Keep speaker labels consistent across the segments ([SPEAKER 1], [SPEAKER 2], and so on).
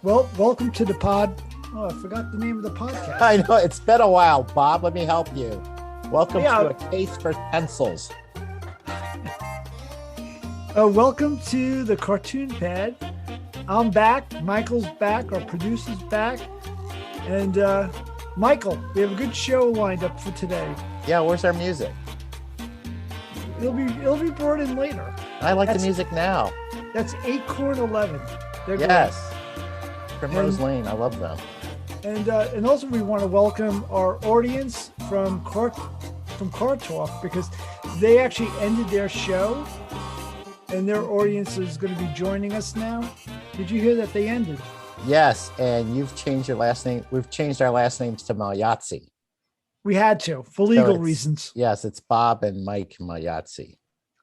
[SPEAKER 1] Well, welcome to the pod. Oh, I forgot the name of the podcast.
[SPEAKER 2] I know it's been a while, Bob. Let me help you. Welcome
[SPEAKER 1] Yeah.
[SPEAKER 2] to A Case for Pencils.
[SPEAKER 1] Welcome to the Cartoon Pad. I'm back. Michael's back. Our producer's back. And Michael, we have a good show lined up for today.
[SPEAKER 2] Yeah, where's our music?
[SPEAKER 1] It'll be brought in later.
[SPEAKER 2] I like the music now.
[SPEAKER 1] That's Acorn 11. They're
[SPEAKER 2] Yes.
[SPEAKER 1] great.
[SPEAKER 2] Primrose Lane. I love them.
[SPEAKER 1] And also we want to welcome our audience from Car Talk, because they actually ended their show and their audience is going to be joining us now. Did you hear that they ended?
[SPEAKER 2] Yes, and you've changed your last name. We've changed our last names to Magliazzi.
[SPEAKER 1] We had to, for legal
[SPEAKER 2] So
[SPEAKER 1] reasons.
[SPEAKER 2] Yes, it's Bob and Mike Magliazzi.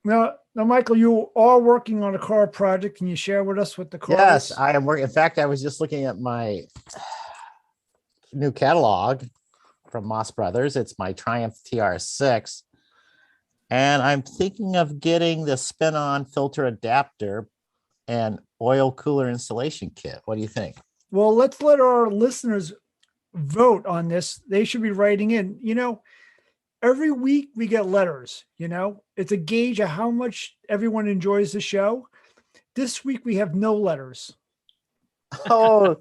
[SPEAKER 1] Now, Michael, you are working on a car project. Can you share with us what the car
[SPEAKER 2] Yes,
[SPEAKER 1] is?
[SPEAKER 2] I am working. In fact, I was just looking at my new catalog from Moss Brothers. It's my Triumph TR6. And I'm thinking of getting the spin-on filter adapter and oil cooler installation kit. What do you think?
[SPEAKER 1] Well, let's let our listeners vote on this. They should be writing in. Every week we get letters, it's a gauge of how much everyone enjoys the show. This week we have no letters.
[SPEAKER 2] Oh,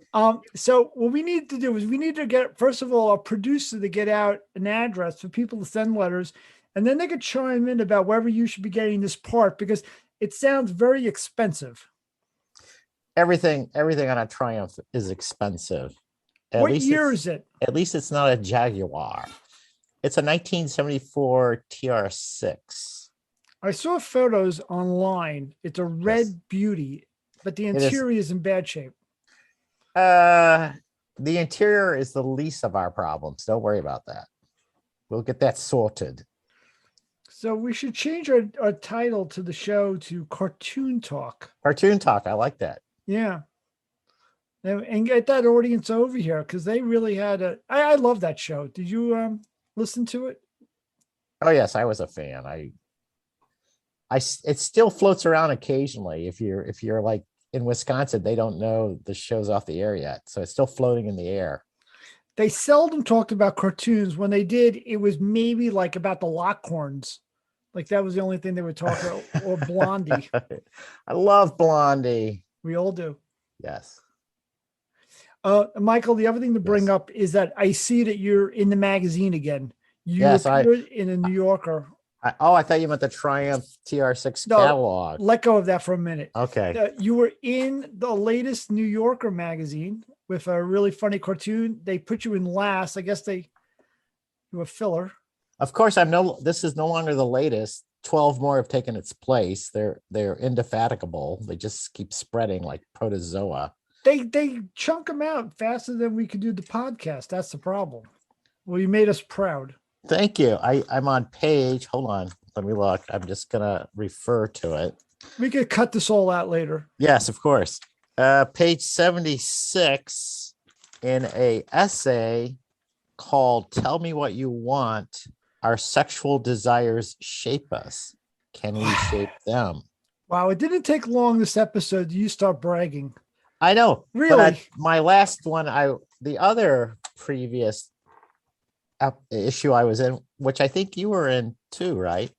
[SPEAKER 1] So what we need to do is we need to get, first of all, a producer to get out an address for people to send letters, and then they could chime in about whether you should be getting this part, because it sounds very expensive.
[SPEAKER 2] everything on a Triumph is expensive.
[SPEAKER 1] What year is it?
[SPEAKER 2] At least it's not a Jaguar. It's a 1974 TR6.
[SPEAKER 1] I saw photos online. It's a red beauty, but the interior is in bad shape.
[SPEAKER 2] The interior is the least of our problems. Don't worry about that. We'll get that sorted.
[SPEAKER 1] So we should change our title to the show to Cartoon Talk.
[SPEAKER 2] Cartoon Talk. I like that.
[SPEAKER 1] Yeah. And get that audience over here, because they really had I love that show. Did you listen to it?
[SPEAKER 2] Oh yes, I was a fan. It still floats around occasionally. If you're like in Wisconsin, they don't know the show's off the air yet, so it's still floating in the air.
[SPEAKER 1] They seldom talked about cartoons. When they did, it was maybe like about the Lockhorns. Like that was the only thing they would talk about, or Blondie.
[SPEAKER 2] I love Blondie.
[SPEAKER 1] We all do.
[SPEAKER 2] Yes.
[SPEAKER 1] Michael, the other thing to bring
[SPEAKER 2] Yes.
[SPEAKER 1] up is that I see that you're in the magazine again. You
[SPEAKER 2] Yes,
[SPEAKER 1] appeared in a New Yorker.
[SPEAKER 2] I thought you meant the Triumph TR6
[SPEAKER 1] No.
[SPEAKER 2] catalog.
[SPEAKER 1] Let go of that for a minute.
[SPEAKER 2] Okay.
[SPEAKER 1] You were in the latest New Yorker magazine with a really funny cartoon. They put you in last. I guess you were filler.
[SPEAKER 2] Of course, this is no longer the latest. 12 more have taken its place. They're indefatigable. They just keep spreading like protozoa.
[SPEAKER 1] They chunk them out faster than we could do the podcast. That's the problem. Well, you made us proud.
[SPEAKER 2] Thank you. I'm on page. Hold on. Let me look. I'm just gonna refer to it.
[SPEAKER 1] We could cut this all out later.
[SPEAKER 2] Yes, of course. Page 76 in a essay called "Tell Me What You Want." Our sexual desires shape us. Can we shape them?
[SPEAKER 1] Wow, it didn't take long this episode. You start bragging.
[SPEAKER 2] I know.
[SPEAKER 1] Really?
[SPEAKER 2] But my last one, the other previous issue I was in, which I think you were in too, right?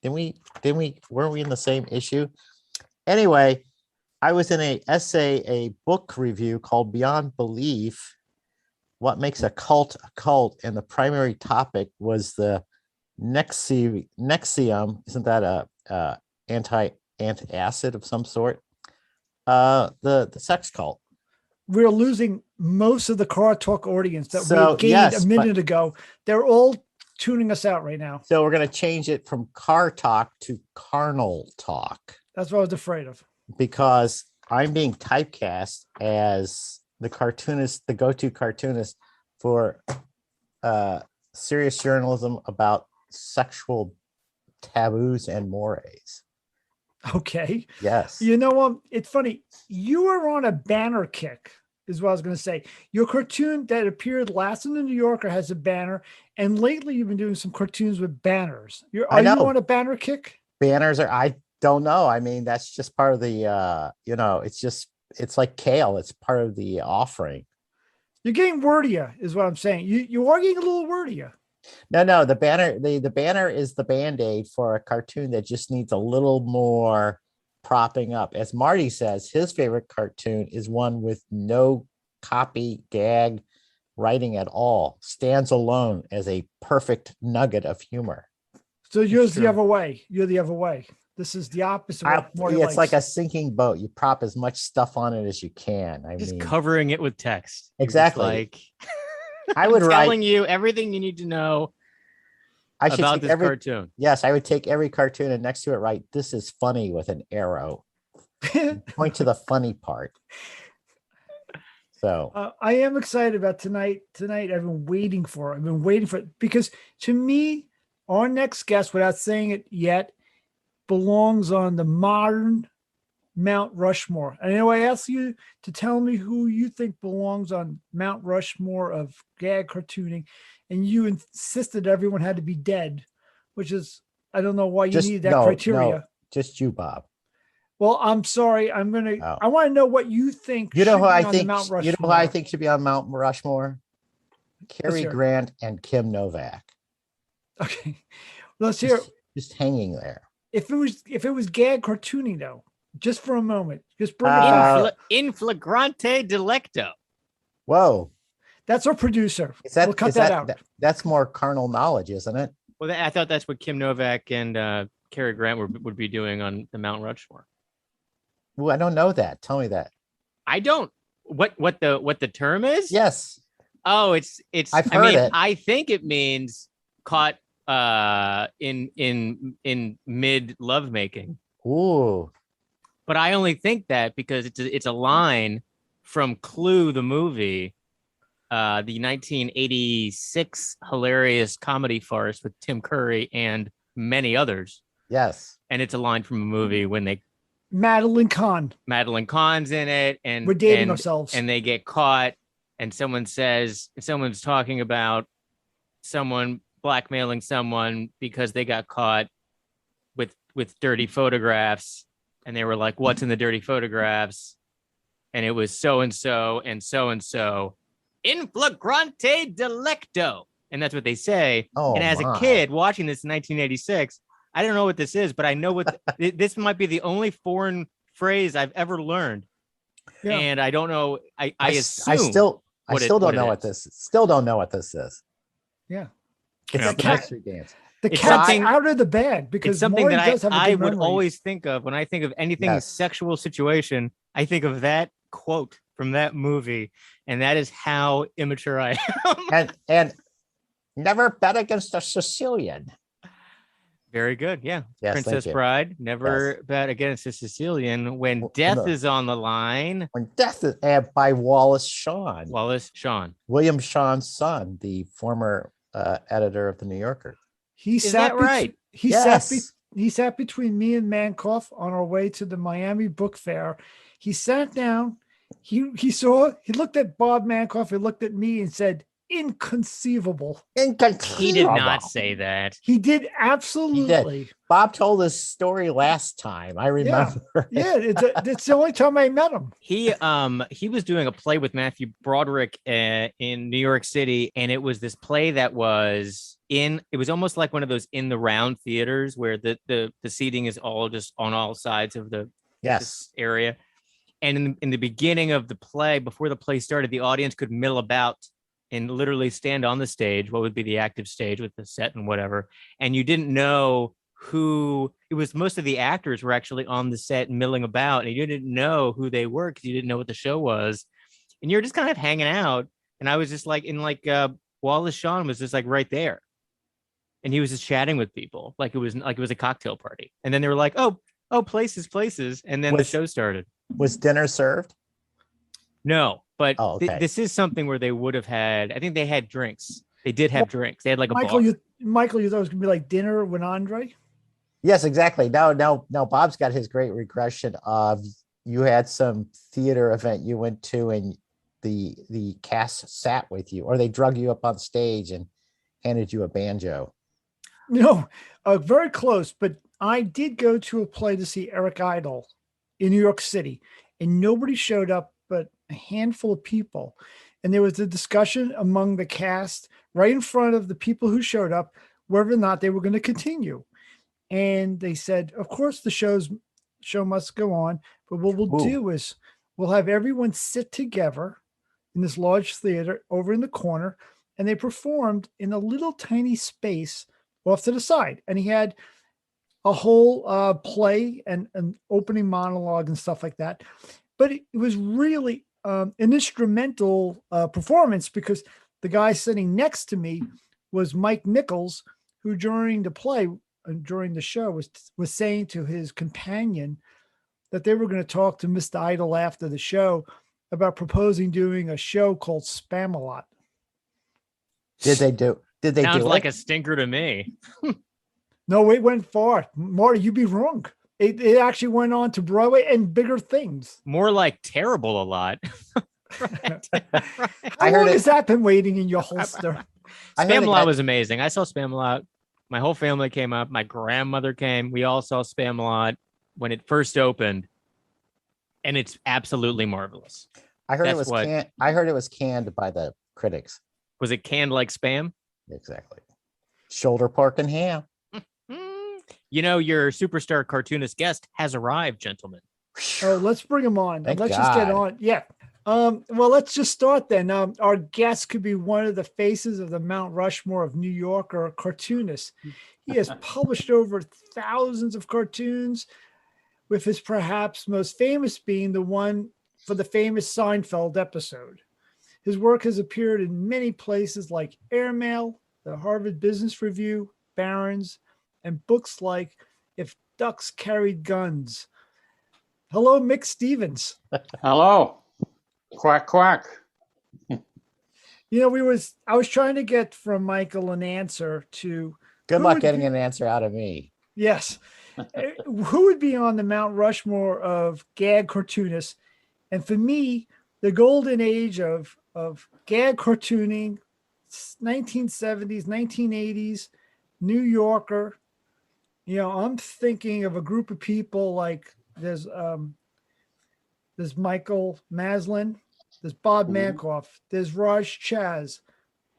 [SPEAKER 2] Weren't we in the same issue? Anyway, I was in a book review called Beyond Belief: What Makes a Cult a Cult, and the primary topic was the Nexium. Isn't that a antacid of some sort? The sex cult.
[SPEAKER 1] We're losing most of the Car Talk audience that
[SPEAKER 2] So,
[SPEAKER 1] we gained
[SPEAKER 2] yes,
[SPEAKER 1] a minute ago. They're all tuning us out right now.
[SPEAKER 2] So we're going to change it from car talk to carnal talk,
[SPEAKER 1] That's what I was afraid of.
[SPEAKER 2] because I'm being typecast as the cartoonist, the go-to cartoonist for serious journalism about sexual taboos and mores.
[SPEAKER 1] Okay.
[SPEAKER 2] Yes.
[SPEAKER 1] You know what? It's funny. You were on a banner kick, is what I was going to say. Your cartoon that appeared last in the New Yorker has a banner, and lately you've been doing some cartoons with banners. Are you on a banner kick?
[SPEAKER 2] Banners I don't know. I mean, that's just part of the, it's just it's like kale. It's part of the offering.
[SPEAKER 1] You're getting wordier, is what I'm saying. You are getting a little wordier.
[SPEAKER 2] No, the banner is the band-aid for a cartoon that just needs a little more propping up. As Marty says, his favorite cartoon is one with no copy, gag, writing at all, stands alone as a perfect nugget of humor.
[SPEAKER 1] So yours the other way. You're the other way. This is the opposite of what Marty
[SPEAKER 2] It's
[SPEAKER 1] likes.
[SPEAKER 2] like a sinking boat. You prop as much stuff on it as you can. I
[SPEAKER 3] Just
[SPEAKER 2] mean,
[SPEAKER 3] covering it with text. You're just
[SPEAKER 2] exactly.
[SPEAKER 3] like
[SPEAKER 2] I would
[SPEAKER 3] telling
[SPEAKER 2] write.
[SPEAKER 3] you everything you need to know
[SPEAKER 2] I should
[SPEAKER 3] about
[SPEAKER 2] take
[SPEAKER 3] this
[SPEAKER 2] every
[SPEAKER 3] cartoon.
[SPEAKER 2] Yes, I would take every cartoon and next to it write, "This is funny" with an arrow. Point to the funny part. So
[SPEAKER 1] I am excited about tonight. Tonight, I've been waiting for. I've been waiting for it because to me, our next guest, without saying it yet, belongs on the modern Mount Rushmore. I know I asked you to tell me who you think belongs on Mount Rushmore of gag cartooning, and you insisted everyone had to be dead, which is, I don't know why you needed that criteria.
[SPEAKER 2] Just you, Bob.
[SPEAKER 1] Well, I'm sorry. I want to know what you think.
[SPEAKER 2] You know who I
[SPEAKER 1] on
[SPEAKER 2] think?
[SPEAKER 1] the Mount Rushmore.
[SPEAKER 2] You know who I think should be on Mount Rushmore? Cary
[SPEAKER 1] hear it.
[SPEAKER 2] Grant and Kim Novak.
[SPEAKER 1] Okay, let's hear.
[SPEAKER 2] Just hanging there.
[SPEAKER 1] If it was gag cartooning though, just for a moment, just bring
[SPEAKER 3] In flagrante delicto.
[SPEAKER 2] Whoa.
[SPEAKER 1] That's our producer.
[SPEAKER 2] We'll
[SPEAKER 1] cut that out.
[SPEAKER 2] That's more carnal knowledge, isn't it?
[SPEAKER 3] Well, I thought that's what Kim Novak and Cary Grant would be doing on the Mount Rushmore.
[SPEAKER 2] Well, I don't know that. Tell me that.
[SPEAKER 3] I don't. What the term is?
[SPEAKER 2] Yes.
[SPEAKER 3] Oh, it's.
[SPEAKER 2] I've heard it.
[SPEAKER 3] I think it means caught in mid lovemaking.
[SPEAKER 2] Ooh.
[SPEAKER 3] But I only think that because it's a line from Clue the movie, the 1986 hilarious comedy farce with Tim Curry and many others.
[SPEAKER 2] Yes.
[SPEAKER 3] And it's a line from a movie when
[SPEAKER 1] Madeline Kahn's
[SPEAKER 3] in it, and
[SPEAKER 1] we're dating ourselves,
[SPEAKER 3] and they get caught, and someone's talking about someone blackmailing someone because they got caught with dirty photographs, and they were like, "What's in the dirty photographs?" And it was so and so and so and so, in flagrante delicto, and that's what they say.
[SPEAKER 2] Oh,
[SPEAKER 3] and as a kid watching this in 1986. I don't know what this is, but I know what this might be the only foreign phrase I've ever learned. Yeah. And I don't know. I still don't know what this is.
[SPEAKER 1] Yeah.
[SPEAKER 2] It's a mystery dance.
[SPEAKER 1] The cat's out of the bag because
[SPEAKER 3] it's something
[SPEAKER 1] Maury
[SPEAKER 3] that I would
[SPEAKER 1] memory.
[SPEAKER 3] always think of when I think of anything sexual situation. I think of that quote from that movie, and that is how immature I am.
[SPEAKER 2] and never bet against a Sicilian.
[SPEAKER 3] Very good. Yeah.
[SPEAKER 2] Yes,
[SPEAKER 3] Princess Bride. Never bet against a Sicilian when death is on the line.
[SPEAKER 2] When death is by Wallace Shawn. William Shawn's son, the former editor of the New Yorker.
[SPEAKER 3] Is that right?
[SPEAKER 1] He sat between me and Mankoff on our way to the Miami Book Fair. He sat down. He looked at Bob Mankoff. He looked at me and said, Inconceivable.
[SPEAKER 3] He did not say that.
[SPEAKER 1] He did absolutely.
[SPEAKER 2] He did. Bob told this story last time. I remember.
[SPEAKER 1] Yeah, it's the only time I met him.
[SPEAKER 3] He was doing a play with Matthew Broderick in New York City, and it was this play that was it was almost like one of those in the round theaters where the seating is all just on all sides of the area. And in the beginning of the play, before the play started, the audience could mill about and literally stand on the stage, what would be the active stage with the set and whatever. And you didn't know who it was. Most of the actors were actually on the set milling about, and you didn't know who they were because you didn't know what the show was. And you're just kind of hanging out. And I was just like Wallace Shawn was just like right there. And he was just chatting with people like it was a cocktail party. And then they were like, oh, places. And then the show started.
[SPEAKER 2] Was dinner served?
[SPEAKER 3] No, but this is something where they would have had, I think they had drinks. They did have drinks. They had like a bar.
[SPEAKER 1] Michael, you thought it was going to be like dinner with Andre?
[SPEAKER 2] Yes, exactly. Now, Bob's got his great regression of you had some theater event you went to and the cast sat with you, or they drug you up on stage and handed you a banjo.
[SPEAKER 1] No, very close. But I did go to a play to see Eric Idle in New York City. and nobody showed up but a handful of people. And there was a discussion among the cast right in front of the people who showed up whether or not they were going to continue. And they said, of course, the show must go on, but what we'll
[SPEAKER 2] Ooh.
[SPEAKER 1] do is we'll have everyone sit together in this large theater over in the corner, and they performed in a little tiny space off to the side. And he had a whole play and an opening monologue and stuff like that. But it was really an instrumental performance, because the guy sitting next to me was Mike Nichols, who during the play, during the show, was saying to his companion that they were going to talk to Mr. Idol after the show about proposing doing a show called Spamalot.
[SPEAKER 2] Did they do
[SPEAKER 3] Sounds like
[SPEAKER 2] it?
[SPEAKER 3] a stinker to me.
[SPEAKER 1] No, it went far. Marty, you'd be wrong. It actually went on to Broadway and bigger things.
[SPEAKER 3] More like terrible a lot.
[SPEAKER 1] How
[SPEAKER 2] I heard
[SPEAKER 1] long
[SPEAKER 2] it-
[SPEAKER 1] has that been waiting in your holster?
[SPEAKER 2] I heard it
[SPEAKER 3] Spamalot
[SPEAKER 2] got-
[SPEAKER 3] was amazing. I saw Spamalot. My whole family came up. My grandmother came. We all saw Spamalot when it first opened, and it's absolutely marvelous.
[SPEAKER 2] I heard it
[SPEAKER 3] That's
[SPEAKER 2] was
[SPEAKER 3] what-
[SPEAKER 2] canned. I heard it was canned by the critics.
[SPEAKER 3] Was it canned like Spam?
[SPEAKER 2] Exactly. Shoulder pork and ham.
[SPEAKER 3] You know, your superstar cartoonist guest has arrived, gentlemen.
[SPEAKER 1] Oh, let's bring him on.
[SPEAKER 2] Thank
[SPEAKER 1] Let's just get
[SPEAKER 2] God.
[SPEAKER 1] on. Yeah. Well, let's just start then. Our guest could be one of the faces of the Mount Rushmore of New York, or a cartoonist. He has published over thousands of cartoons, with his perhaps most famous being the one for the famous Seinfeld episode. His work has appeared in many places like Airmail, the Harvard Business Review, Barron's, and books like If Ducks Carried Guns. Hello, Mick Stevens.
[SPEAKER 4] Hello. Quack, quack.
[SPEAKER 1] You know, I was trying to get from Michael an answer to
[SPEAKER 2] Good
[SPEAKER 1] Who
[SPEAKER 2] luck
[SPEAKER 1] would
[SPEAKER 2] getting
[SPEAKER 1] be-
[SPEAKER 2] an answer out of me.
[SPEAKER 1] yes, who would be on the Mount Rushmore of gag cartoonists? And for me, the golden age of gag cartooning, 1970s, 1980s, New Yorker. You know, I'm thinking of a group of people like there's Michael Maslin, there's Bob
[SPEAKER 4] Mhm.
[SPEAKER 1] Mankoff, there's Raj Chaz,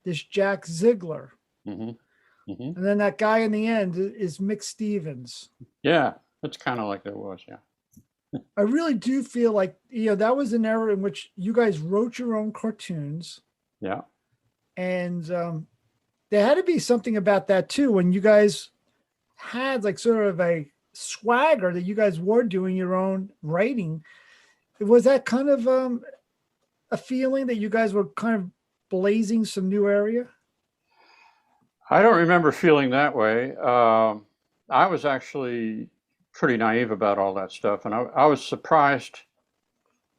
[SPEAKER 1] there's Jack Ziegler,
[SPEAKER 4] hmm hmm
[SPEAKER 1] and then that guy in the end is Mick Stevens.
[SPEAKER 4] Yeah, it's kind of like it was. Yeah.
[SPEAKER 1] I really do feel like, you know, that was an era in which you guys wrote your own cartoons,
[SPEAKER 4] Yeah.
[SPEAKER 1] and there had to be something about that too, when you guys had like sort of a swagger that you guys were doing your own writing. Was that kind of a feeling that you guys were kind of blazing some new area?
[SPEAKER 4] I don't remember feeling that way. I was actually pretty naive about all that stuff, and I was surprised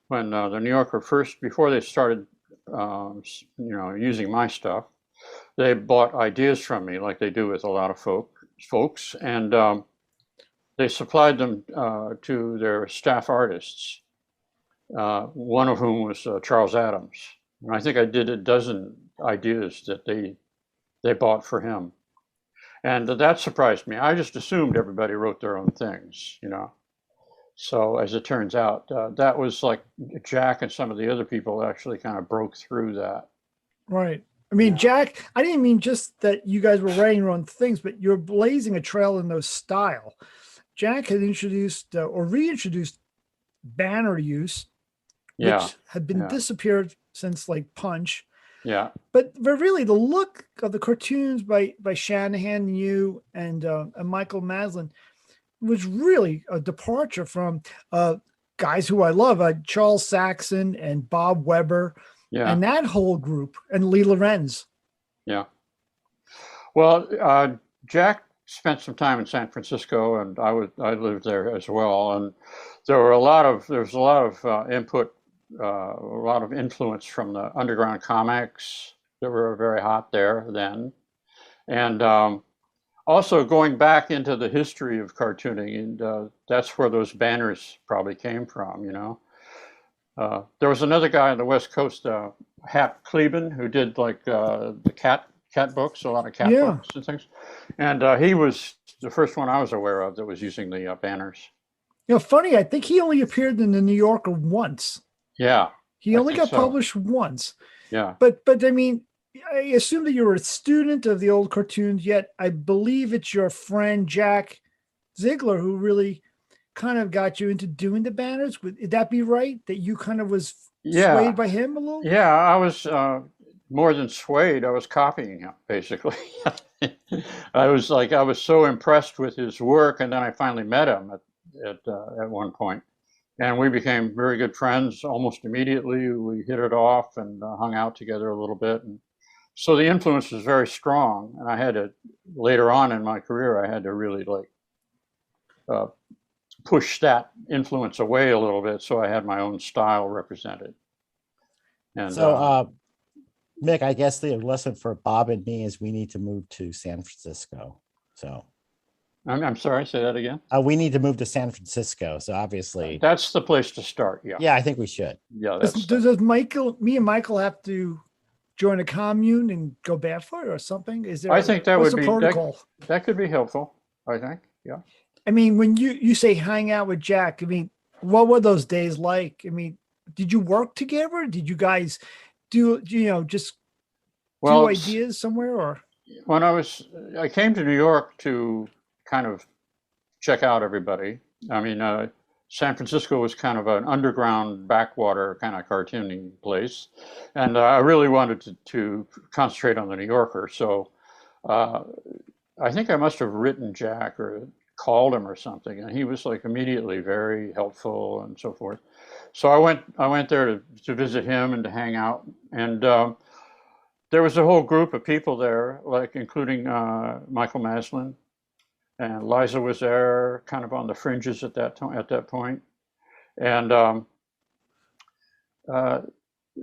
[SPEAKER 4] when the New Yorker first, before they started, using my stuff, they bought ideas from me, like they do with a lot of folks, and they supplied them to their staff artists. One of whom was Charles Adams, and I think I did a dozen ideas that they bought for him, and that surprised me. I just assumed everybody wrote their own things, you know. So as it turns out, that was like Jack and some of the other people actually kind of broke through that.
[SPEAKER 1] Right. I mean,
[SPEAKER 4] Yeah.
[SPEAKER 1] Jack, I didn't mean just that you guys were writing your own things, but you're blazing a trail in those style. Jack had introduced or reintroduced banner use,
[SPEAKER 4] Yeah,
[SPEAKER 1] which had been
[SPEAKER 4] yeah.
[SPEAKER 1] disappeared since like Punch.
[SPEAKER 4] yeah,
[SPEAKER 1] But really, the look of the cartoons by Shanahan and you and Michael Maslin was really a departure from guys who I love, Charles Saxon and Bob Weber,
[SPEAKER 4] yeah,
[SPEAKER 1] and that whole group, and Lee Lorenz.
[SPEAKER 4] yeah. Well, Jack spent some time in San Francisco, and I lived there as well. And there was a lot of input, a lot of influence from the underground comics that were very hot there then, and also going back into the history of cartooning, and that's where those banners probably came from. You know, there was another guy on the West Coast, Hap Kleben, who did like the cat books, a lot of cat
[SPEAKER 1] Yeah.
[SPEAKER 4] books and things. And he was the first one I was aware of that was using the banners.
[SPEAKER 1] Funny, I think he only appeared in the New Yorker once.
[SPEAKER 4] Yeah,
[SPEAKER 1] He
[SPEAKER 4] I
[SPEAKER 1] only
[SPEAKER 4] think
[SPEAKER 1] got
[SPEAKER 4] so.
[SPEAKER 1] published once.
[SPEAKER 4] Yeah.
[SPEAKER 1] But I mean, I assume that you were a student of the old cartoons, yet I believe it's your friend Jack Ziegler who really kind of got you into doing the banners. Would that be right? That you kind of was
[SPEAKER 4] Yeah.
[SPEAKER 1] swayed by him a little?
[SPEAKER 4] Yeah, I was more than swayed. I was copying him, basically. I was so impressed with his work, and then I finally met him at one point, and we became very good friends almost immediately. We hit it off and hung out together a little bit, and so the influence was very strong. And I had to later on in my career, I had to really uh, push that influence away a little bit, so I had my own style represented. And
[SPEAKER 2] So, Mick, I guess the lesson for Bob and me is we need to move to San Francisco. So
[SPEAKER 4] I'm sorry, say that again.
[SPEAKER 2] we need to move to San Francisco. So obviously,
[SPEAKER 4] That's the place to start. Yeah.
[SPEAKER 2] yeah, I think we should.
[SPEAKER 4] Yeah.
[SPEAKER 1] Does me and Michael have to join a commune and go barefoot or something? Is there?
[SPEAKER 4] I think that
[SPEAKER 1] what's
[SPEAKER 4] would
[SPEAKER 1] the
[SPEAKER 4] be
[SPEAKER 1] protocol?
[SPEAKER 4] that could be helpful. I think. Yeah.
[SPEAKER 1] I mean, when you say hang out with Jack, I mean, what were those days like? I mean, did you work together? Did you guys just
[SPEAKER 4] Well,
[SPEAKER 1] do ideas somewhere or?
[SPEAKER 4] when I came to New York to kind of check out everybody. I mean, San Francisco was kind of an underground backwater kind of cartooning place, and I really wanted to concentrate on the New Yorker. So uh, I think I must have written Jack or called him or something, and he was like immediately very helpful and so forth. So I went there to visit him and to hang out, and there was a whole group of people there, like including Michael Maslin, and Liza was there, kind of on the fringes at that point, and uh,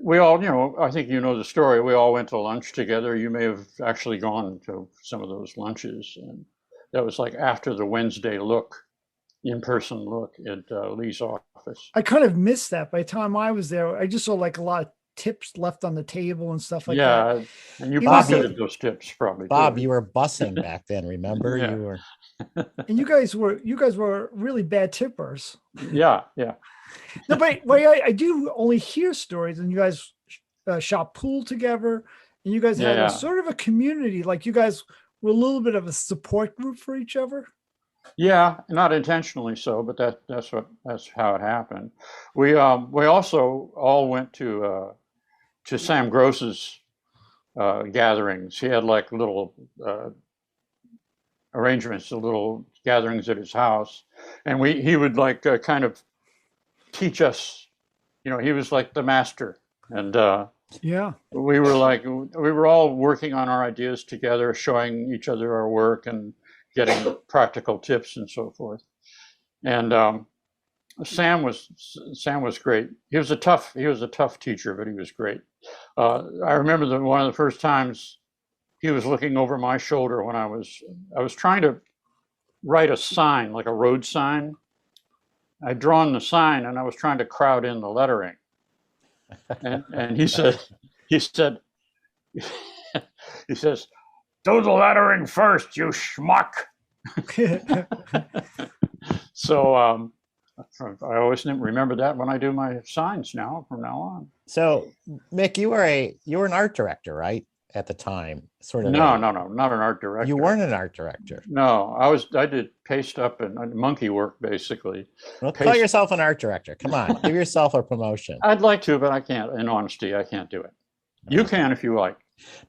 [SPEAKER 4] we all, I think you know the story. We all went to lunch together. You may have actually gone to some of those lunches, and that was like after the Wednesday look, in-person look at Lee's office.
[SPEAKER 1] I kind of missed that. By the time I was there, I just saw like a lot of tips left on the table and stuff like that.
[SPEAKER 4] Yeah, and you
[SPEAKER 1] It was
[SPEAKER 4] pocketed those tips probably
[SPEAKER 2] Bob,
[SPEAKER 4] too.
[SPEAKER 2] you were bussing back then. Remember,
[SPEAKER 4] Yeah.
[SPEAKER 2] you were.
[SPEAKER 1] And you guys were really bad tippers.
[SPEAKER 4] Yeah, yeah.
[SPEAKER 1] No, but I do only hear stories, and you guys shot pool together, and you guys had
[SPEAKER 4] Yeah.
[SPEAKER 1] a sort of a community. Like you guys were a little bit of a support group for each other.
[SPEAKER 4] Yeah, not intentionally so, but that's how it happened. We also all went to Sam Gross's gatherings. He had like little arrangements, little gatherings at his house, and he would like kind of teach us. He was like the master, and
[SPEAKER 1] Yeah.
[SPEAKER 4] we were all working on our ideas together, showing each other our work and getting practical tips and so forth. And Sam was great. He was a tough teacher, but he was great. I remember that one of the first times he was looking over my shoulder when I was trying to write a sign, like a road sign. I'd drawn the sign and I was trying to crowd in the lettering. And he said, he says, do the lettering first, you schmuck. So I always remember that when I do my signs now, from now on.
[SPEAKER 2] So, Mick, you were an art director, right? At the time, sort of.
[SPEAKER 4] No, not an art director.
[SPEAKER 2] You weren't an art director.
[SPEAKER 4] No, I did paste up and monkey work, basically.
[SPEAKER 2] Well, call yourself an art director. Come on, give yourself a promotion.
[SPEAKER 4] I'd like to, but I can't. In honesty, I can't do it. You can if you like.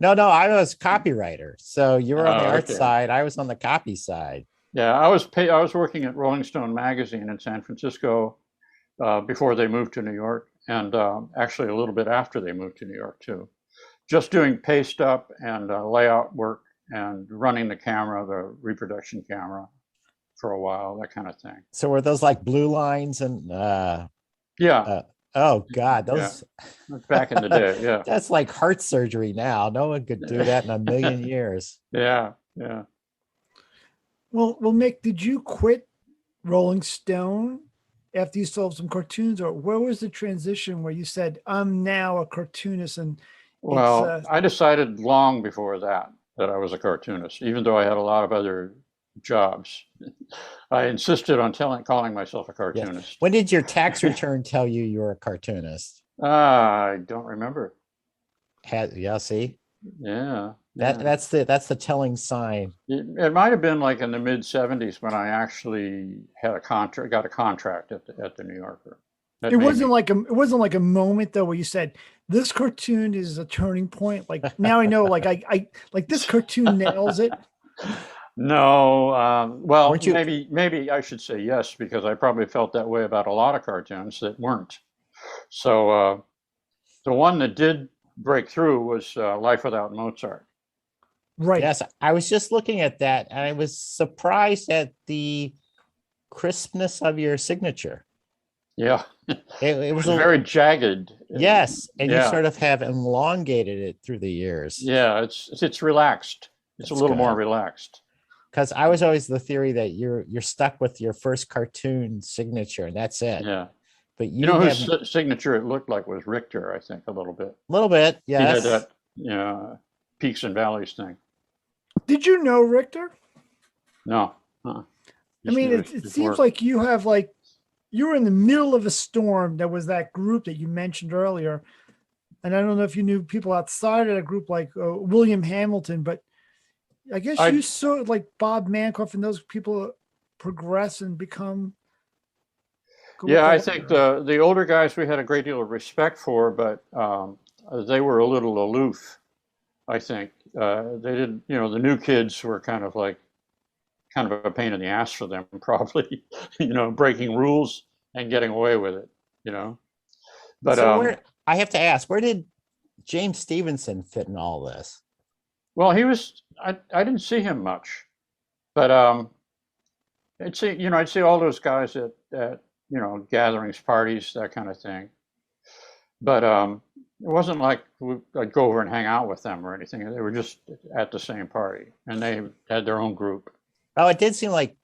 [SPEAKER 2] No, I was copywriter. So you were on the art
[SPEAKER 4] okay.
[SPEAKER 2] side. I was on the copy side.
[SPEAKER 4] Yeah, I was working at Rolling Stone magazine in San Francisco before they moved to New York, and actually a little bit after they moved to New York too. Just doing paste up and layout work and running the camera, the reproduction camera, for a while, that kind of thing.
[SPEAKER 2] So were those like blue lines and?
[SPEAKER 4] Yeah.
[SPEAKER 2] Oh God, those
[SPEAKER 4] back in the day. Yeah.
[SPEAKER 2] That's like heart surgery now. No one could do that in a million years.
[SPEAKER 4] Yeah.
[SPEAKER 1] Well, Mick, did you quit Rolling Stone after you sold some cartoons, or where was the transition where you said, I'm now a cartoonist? And
[SPEAKER 4] well, I decided long before that I was a cartoonist, even though I had a lot of other jobs. I insisted on calling myself a cartoonist.
[SPEAKER 2] When did your tax return tell you were a cartoonist?
[SPEAKER 4] I don't remember.
[SPEAKER 2] Yeah, see,
[SPEAKER 4] Yeah.
[SPEAKER 2] that's the telling sign.
[SPEAKER 4] It might have been like in the mid '70s when I actually got a contract at the New Yorker.
[SPEAKER 1] It wasn't like a moment though where you said this cartoon is a turning point. Like now I know, like I like this cartoon nails it.
[SPEAKER 4] No, well,
[SPEAKER 2] Weren't you-
[SPEAKER 4] maybe I should say yes, because I probably felt that way about a lot of cartoons that weren't. So the one that did break through was Life Without Mozart.
[SPEAKER 1] Right.
[SPEAKER 2] Yes, I was just looking at that, and I was surprised at the crispness of your signature.
[SPEAKER 4] Yeah,
[SPEAKER 2] It was
[SPEAKER 4] very jagged.
[SPEAKER 2] yes, and you
[SPEAKER 4] Yeah.
[SPEAKER 2] sort of have elongated it through the years.
[SPEAKER 4] Yeah, it's relaxed. It's
[SPEAKER 2] That's
[SPEAKER 4] a little
[SPEAKER 2] good.
[SPEAKER 4] more relaxed.
[SPEAKER 2] Because I was always the theory that you're stuck with your first cartoon signature, and that's it.
[SPEAKER 4] Yeah.
[SPEAKER 2] But
[SPEAKER 4] You know whose signature it looked like was Richter, I think, a little bit.
[SPEAKER 2] a little bit,
[SPEAKER 4] He had
[SPEAKER 2] yes.
[SPEAKER 4] that peaks and valleys thing.
[SPEAKER 1] Did you know Richter?
[SPEAKER 4] No.
[SPEAKER 1] I mean, it seems like you have like you were in the middle of a storm. There was that group that you mentioned earlier, and I don't know if you knew people outside of that group like William Hamilton, but I guess you saw like Bob Mankoff and those people progress and become.
[SPEAKER 4] Yeah, I think the older guys we had a great deal of respect for, but they were a little aloof. I think they didn't. You know, the new kids were kind of a pain in the ass for them, probably. You know, breaking rules and getting away with it. You know, but
[SPEAKER 2] So I have to ask, where did James Stevenson fit in all this?
[SPEAKER 4] well, he was. I didn't see him much, but I'd see all those guys at gatherings, parties, that kind of thing. But it wasn't like I'd go over and hang out with them or anything. They were just at the same party, and they had their own group.
[SPEAKER 2] Oh, it did seem like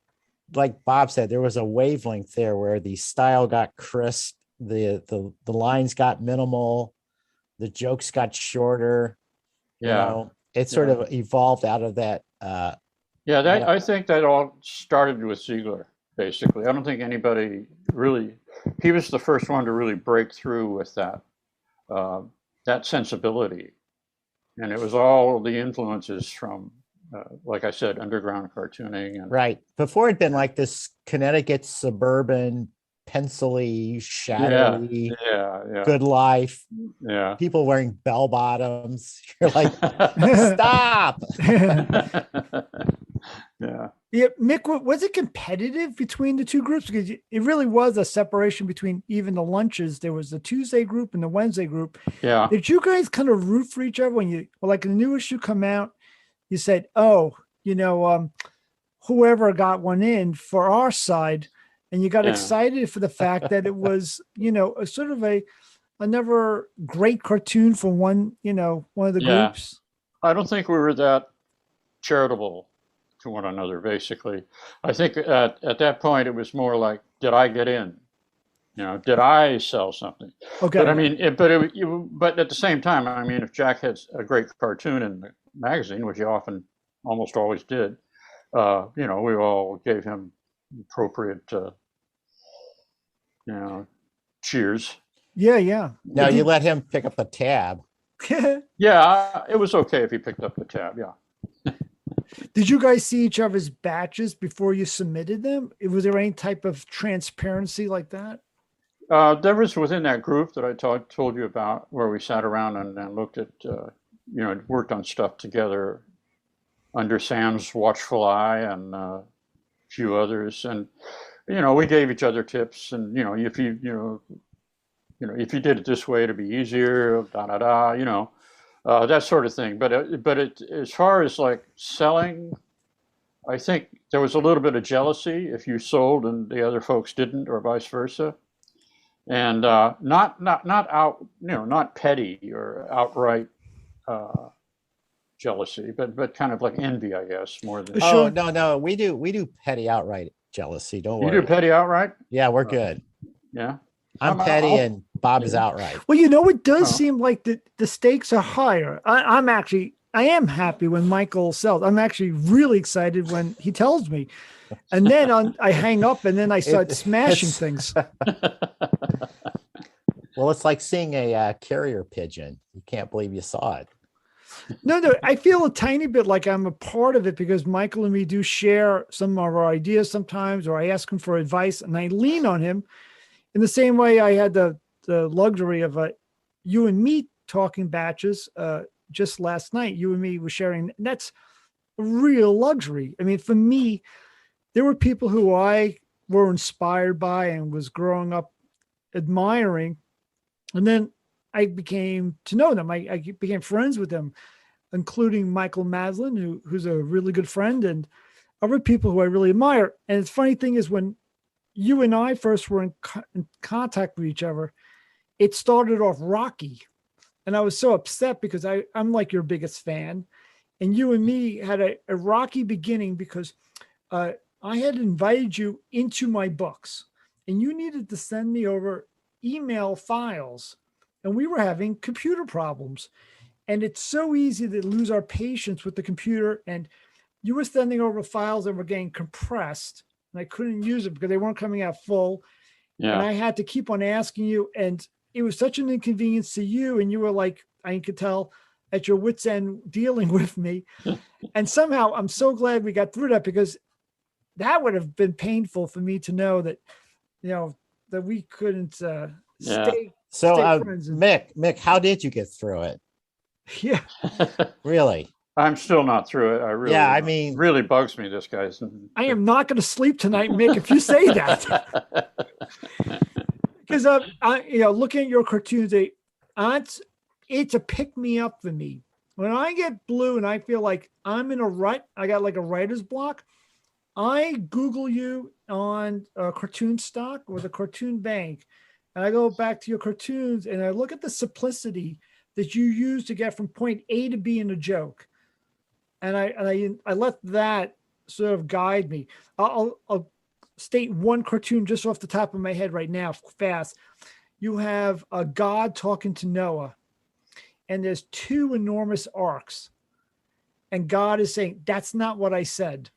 [SPEAKER 2] Bob said, there was a wavelength there where the style got crisp, the lines got minimal, the jokes got shorter.
[SPEAKER 4] Yeah.
[SPEAKER 2] You know, it sort of evolved out of that.
[SPEAKER 4] I think that all started with Ziegler, basically. I don't think anybody really. He was the first one to really break through with that sensibility, and it was all the influences from, like I said, underground cartooning. And
[SPEAKER 2] Right. Before it'd been like this Connecticut suburban, pencil-y, shadowy, good life.
[SPEAKER 4] Yeah.
[SPEAKER 2] People wearing bell bottoms. You're like, stop.
[SPEAKER 4] Yeah.
[SPEAKER 1] Yeah, Mick, was it competitive between the two groups? Because it really was a separation between even the lunches. There was the Tuesday group and the Wednesday group.
[SPEAKER 4] Yeah.
[SPEAKER 1] Did you guys kind of root for each other when like the new issue come out, you said, oh, whoever got one in for our side, and you got excited for the fact that it was, a sort of another great cartoon for one of the groups?
[SPEAKER 4] I don't think we were that charitable to one another, basically. I think at that point it was more like, did I get in? Did I sell something?
[SPEAKER 1] Okay.
[SPEAKER 4] But I mean, but at the same time, I mean, if Jack had a great cartoon in the magazine, which he almost always did, we all gave him appropriate, cheers.
[SPEAKER 1] Yeah.
[SPEAKER 2] No, you let him pick up the tab.
[SPEAKER 4] Yeah, it was okay if he picked up the tab. Yeah.
[SPEAKER 1] Did you guys see each other's batches before you submitted them? Was there any type of transparency like that?
[SPEAKER 4] There was within that group that I told you about, where we sat around and looked at, worked on stuff together under Sam's watchful eye and a few others. And, we gave each other tips. And, if if you did it this way, it'd be easier, that sort of thing. But as far as like selling, I think there was a little bit of jealousy if you sold and the other folks didn't, or vice versa. And not petty or outright jealousy, but kind of like envy, I guess, more than.
[SPEAKER 2] Oh, no, we do petty outright jealousy. Don't worry.
[SPEAKER 4] You do petty outright?
[SPEAKER 2] Yeah, we're good.
[SPEAKER 4] Yeah.
[SPEAKER 2] I'm petty and Bob is outright.
[SPEAKER 1] Well, it does seem like the stakes are higher. I'm actually, I am happy when Michael sells. I'm actually really excited when he tells me. And then I hang up and then I start smashing
[SPEAKER 2] it's-
[SPEAKER 1] things.
[SPEAKER 2] Well, it's like seeing a carrier pigeon. You can't believe you saw it.
[SPEAKER 1] No, I feel a tiny bit like I'm a part of it because Michael and me do share some of our ideas sometimes, or I ask him for advice and I lean on him in the same way I had the luxury of you and me talking batches just last night. You and me were sharing. That's a real luxury. I mean, for me, there were people who I were inspired by and was growing up admiring. And then I became to know them. I became friends with them, including Michael Maslin, who's a really good friend, and other people who I really admire. And the funny thing is, when you and I first were in contact with each other, it started off rocky. And I was so upset because I'm like your biggest fan. And you and me had a rocky beginning because I had invited you into my books and you needed to send me over email files. And we were having computer problems. And it's so easy to lose our patience with the computer. And you were sending over files that were getting compressed. And I couldn't use them because they weren't coming out full. And
[SPEAKER 4] Yeah.
[SPEAKER 1] I had to keep on asking you. And it was such an inconvenience to you. And you were like, I could tell at your wit's end dealing with me. And somehow I'm so glad we got through that because that would have been painful for me to know that, that we couldn't
[SPEAKER 4] Yeah.
[SPEAKER 1] stay
[SPEAKER 2] So,
[SPEAKER 1] friends.
[SPEAKER 2] Mick, how did you get through it?
[SPEAKER 1] Yeah.
[SPEAKER 2] Really?
[SPEAKER 4] I'm still not through it. I really,
[SPEAKER 2] Yeah, I mean-
[SPEAKER 4] really bugs me. This guy's.
[SPEAKER 1] I am not going to sleep tonight, Mick, if you say that. Because looking at your cartoons, it's a pick me up for me. When I get blue and I feel like I'm in a rut, I got like a writer's block. I Google you on Cartoon Stock or the Cartoon Bank, and I go back to your cartoons and I look at the simplicity that you use to get from point A to B in a joke, and I let that sort of guide me. I'll state one cartoon just off the top of my head right now, fast. You have a God talking to Noah, and there's two enormous arcs, and God is saying, "That's not what I said."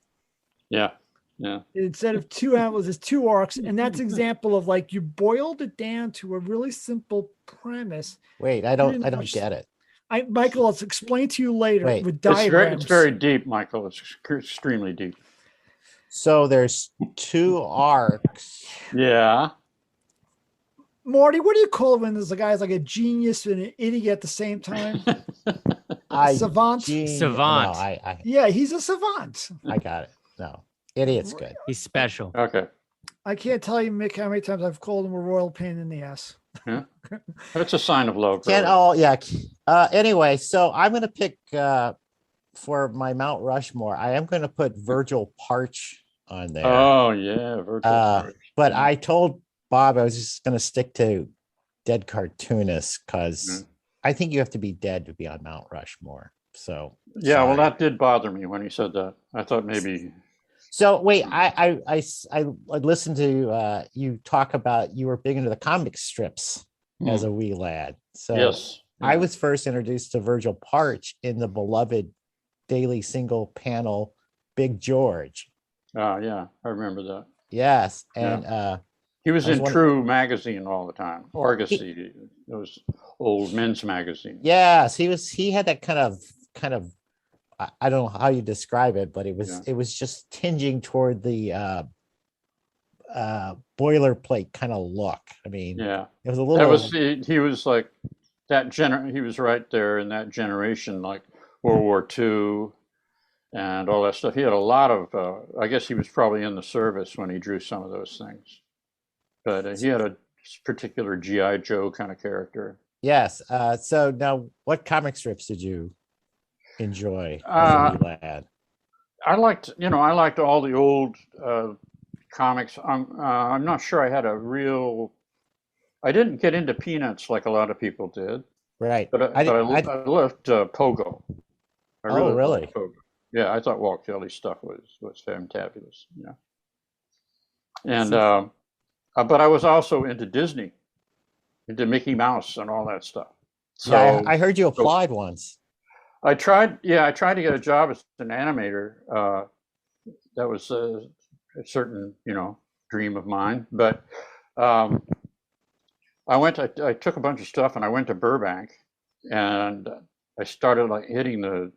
[SPEAKER 4] Yeah. Yeah.
[SPEAKER 1] Instead of two antlers, it's two arcs. And that's an example of like you boiled it down to a really simple premise.
[SPEAKER 2] Wait, I don't get it.
[SPEAKER 1] Michael, I'll explain to you later
[SPEAKER 2] Wait.
[SPEAKER 1] with
[SPEAKER 4] It's
[SPEAKER 1] diagrams.
[SPEAKER 4] very deep, Michael. It's extremely deep.
[SPEAKER 2] So there's two arcs.
[SPEAKER 4] Yeah.
[SPEAKER 1] Marty, what do you call it when there's a guy's like a genius and an idiot at the same time? Savant?
[SPEAKER 3] Savant.
[SPEAKER 2] No,
[SPEAKER 1] Yeah, he's a savant.
[SPEAKER 2] I got it. No, idiot's good.
[SPEAKER 3] He's special.
[SPEAKER 4] Okay.
[SPEAKER 1] I can't tell you, Mick, how many times I've called him a royal pain in the ass.
[SPEAKER 4] Yeah. That's a sign of low
[SPEAKER 2] Can
[SPEAKER 4] growth.
[SPEAKER 2] yeah. Anyway, so I'm gonna pick for my Mount Rushmore. I am gonna put Virgil Parch on there.
[SPEAKER 4] Oh yeah, virtual storage.
[SPEAKER 2] But
[SPEAKER 4] Yeah.
[SPEAKER 2] I told Bob I was just gonna stick to dead cartoonists because I think you have to be dead to be on Mount Rushmore. So
[SPEAKER 4] Yeah, well,
[SPEAKER 2] sorry.
[SPEAKER 4] that did bother me when he said that. I thought maybe.
[SPEAKER 2] So wait, I listened to you talk about you were big into the comic strips as a wee lad. So
[SPEAKER 4] Yes.
[SPEAKER 2] I was first introduced to Virgil Parch in the beloved daily single panel Big George.
[SPEAKER 4] Yeah, I remember that.
[SPEAKER 2] Yes, and
[SPEAKER 4] He was
[SPEAKER 2] I was
[SPEAKER 4] in
[SPEAKER 2] wondering-
[SPEAKER 4] True magazine all the time. Argosy, those old men's magazines.
[SPEAKER 2] yes, he had that kind of I don't know how you describe it, but it was just tinging toward the boilerplate kind of look. I mean,
[SPEAKER 4] Yeah,
[SPEAKER 2] it was a
[SPEAKER 4] that
[SPEAKER 2] little.
[SPEAKER 4] was he was like that he was right there in that generation, like World War II and all that stuff. He had a lot of. I guess he was probably in the service when he drew some of those things, but he had a particular GI Joe kind of character.
[SPEAKER 2] Yes. So now, what comic strips did you enjoy as a wee lad?
[SPEAKER 4] I liked all the old comics. I'm not sure I had a real. I didn't get into Peanuts like a lot of people did,
[SPEAKER 2] Right.
[SPEAKER 4] but I loved Pogo. I
[SPEAKER 2] Oh, really?
[SPEAKER 4] loved Pogo. Yeah, I thought Walt Kelly's stuff was fantabulous. Yeah, and but I was also into Disney, into Mickey Mouse and all that stuff. So
[SPEAKER 2] Yeah, I heard you applied once.
[SPEAKER 4] I tried to get a job as an animator. That was a certain, dream of mine. But um, I took a bunch of stuff and I went to Burbank and I started like hitting the.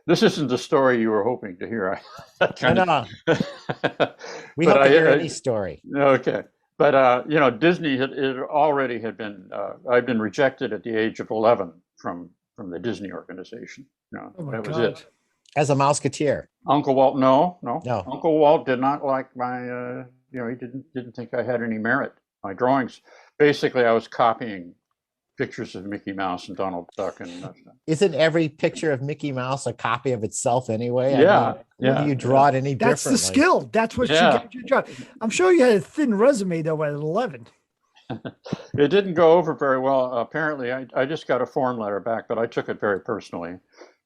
[SPEAKER 4] This isn't the story you were hoping to hear. I
[SPEAKER 2] No,
[SPEAKER 4] kind of,
[SPEAKER 2] no, we
[SPEAKER 4] but
[SPEAKER 2] hope to hear any story.
[SPEAKER 4] okay. But Disney had been. I'd been rejected at the age of 11 from the Disney organization.
[SPEAKER 1] Oh my
[SPEAKER 4] That was
[SPEAKER 1] God.
[SPEAKER 4] it.
[SPEAKER 2] As a Mouseketeer.
[SPEAKER 4] Uncle Walt, no.
[SPEAKER 2] No.
[SPEAKER 4] Uncle Walt did not like my. He didn't think I had any merit. My drawings, basically, I was copying pictures of Mickey Mouse and Donald Duck and.
[SPEAKER 2] Isn't every picture of Mickey Mouse a copy of itself anyway?
[SPEAKER 4] Yeah,
[SPEAKER 2] When do you draw it any
[SPEAKER 1] That's the
[SPEAKER 2] differently?
[SPEAKER 1] skill. That's what
[SPEAKER 4] Yeah.
[SPEAKER 1] should get you a job. I'm sure you had a thin resume though at 11.
[SPEAKER 4] It didn't go over very well. Apparently, I just got a form letter back, but I took it very personally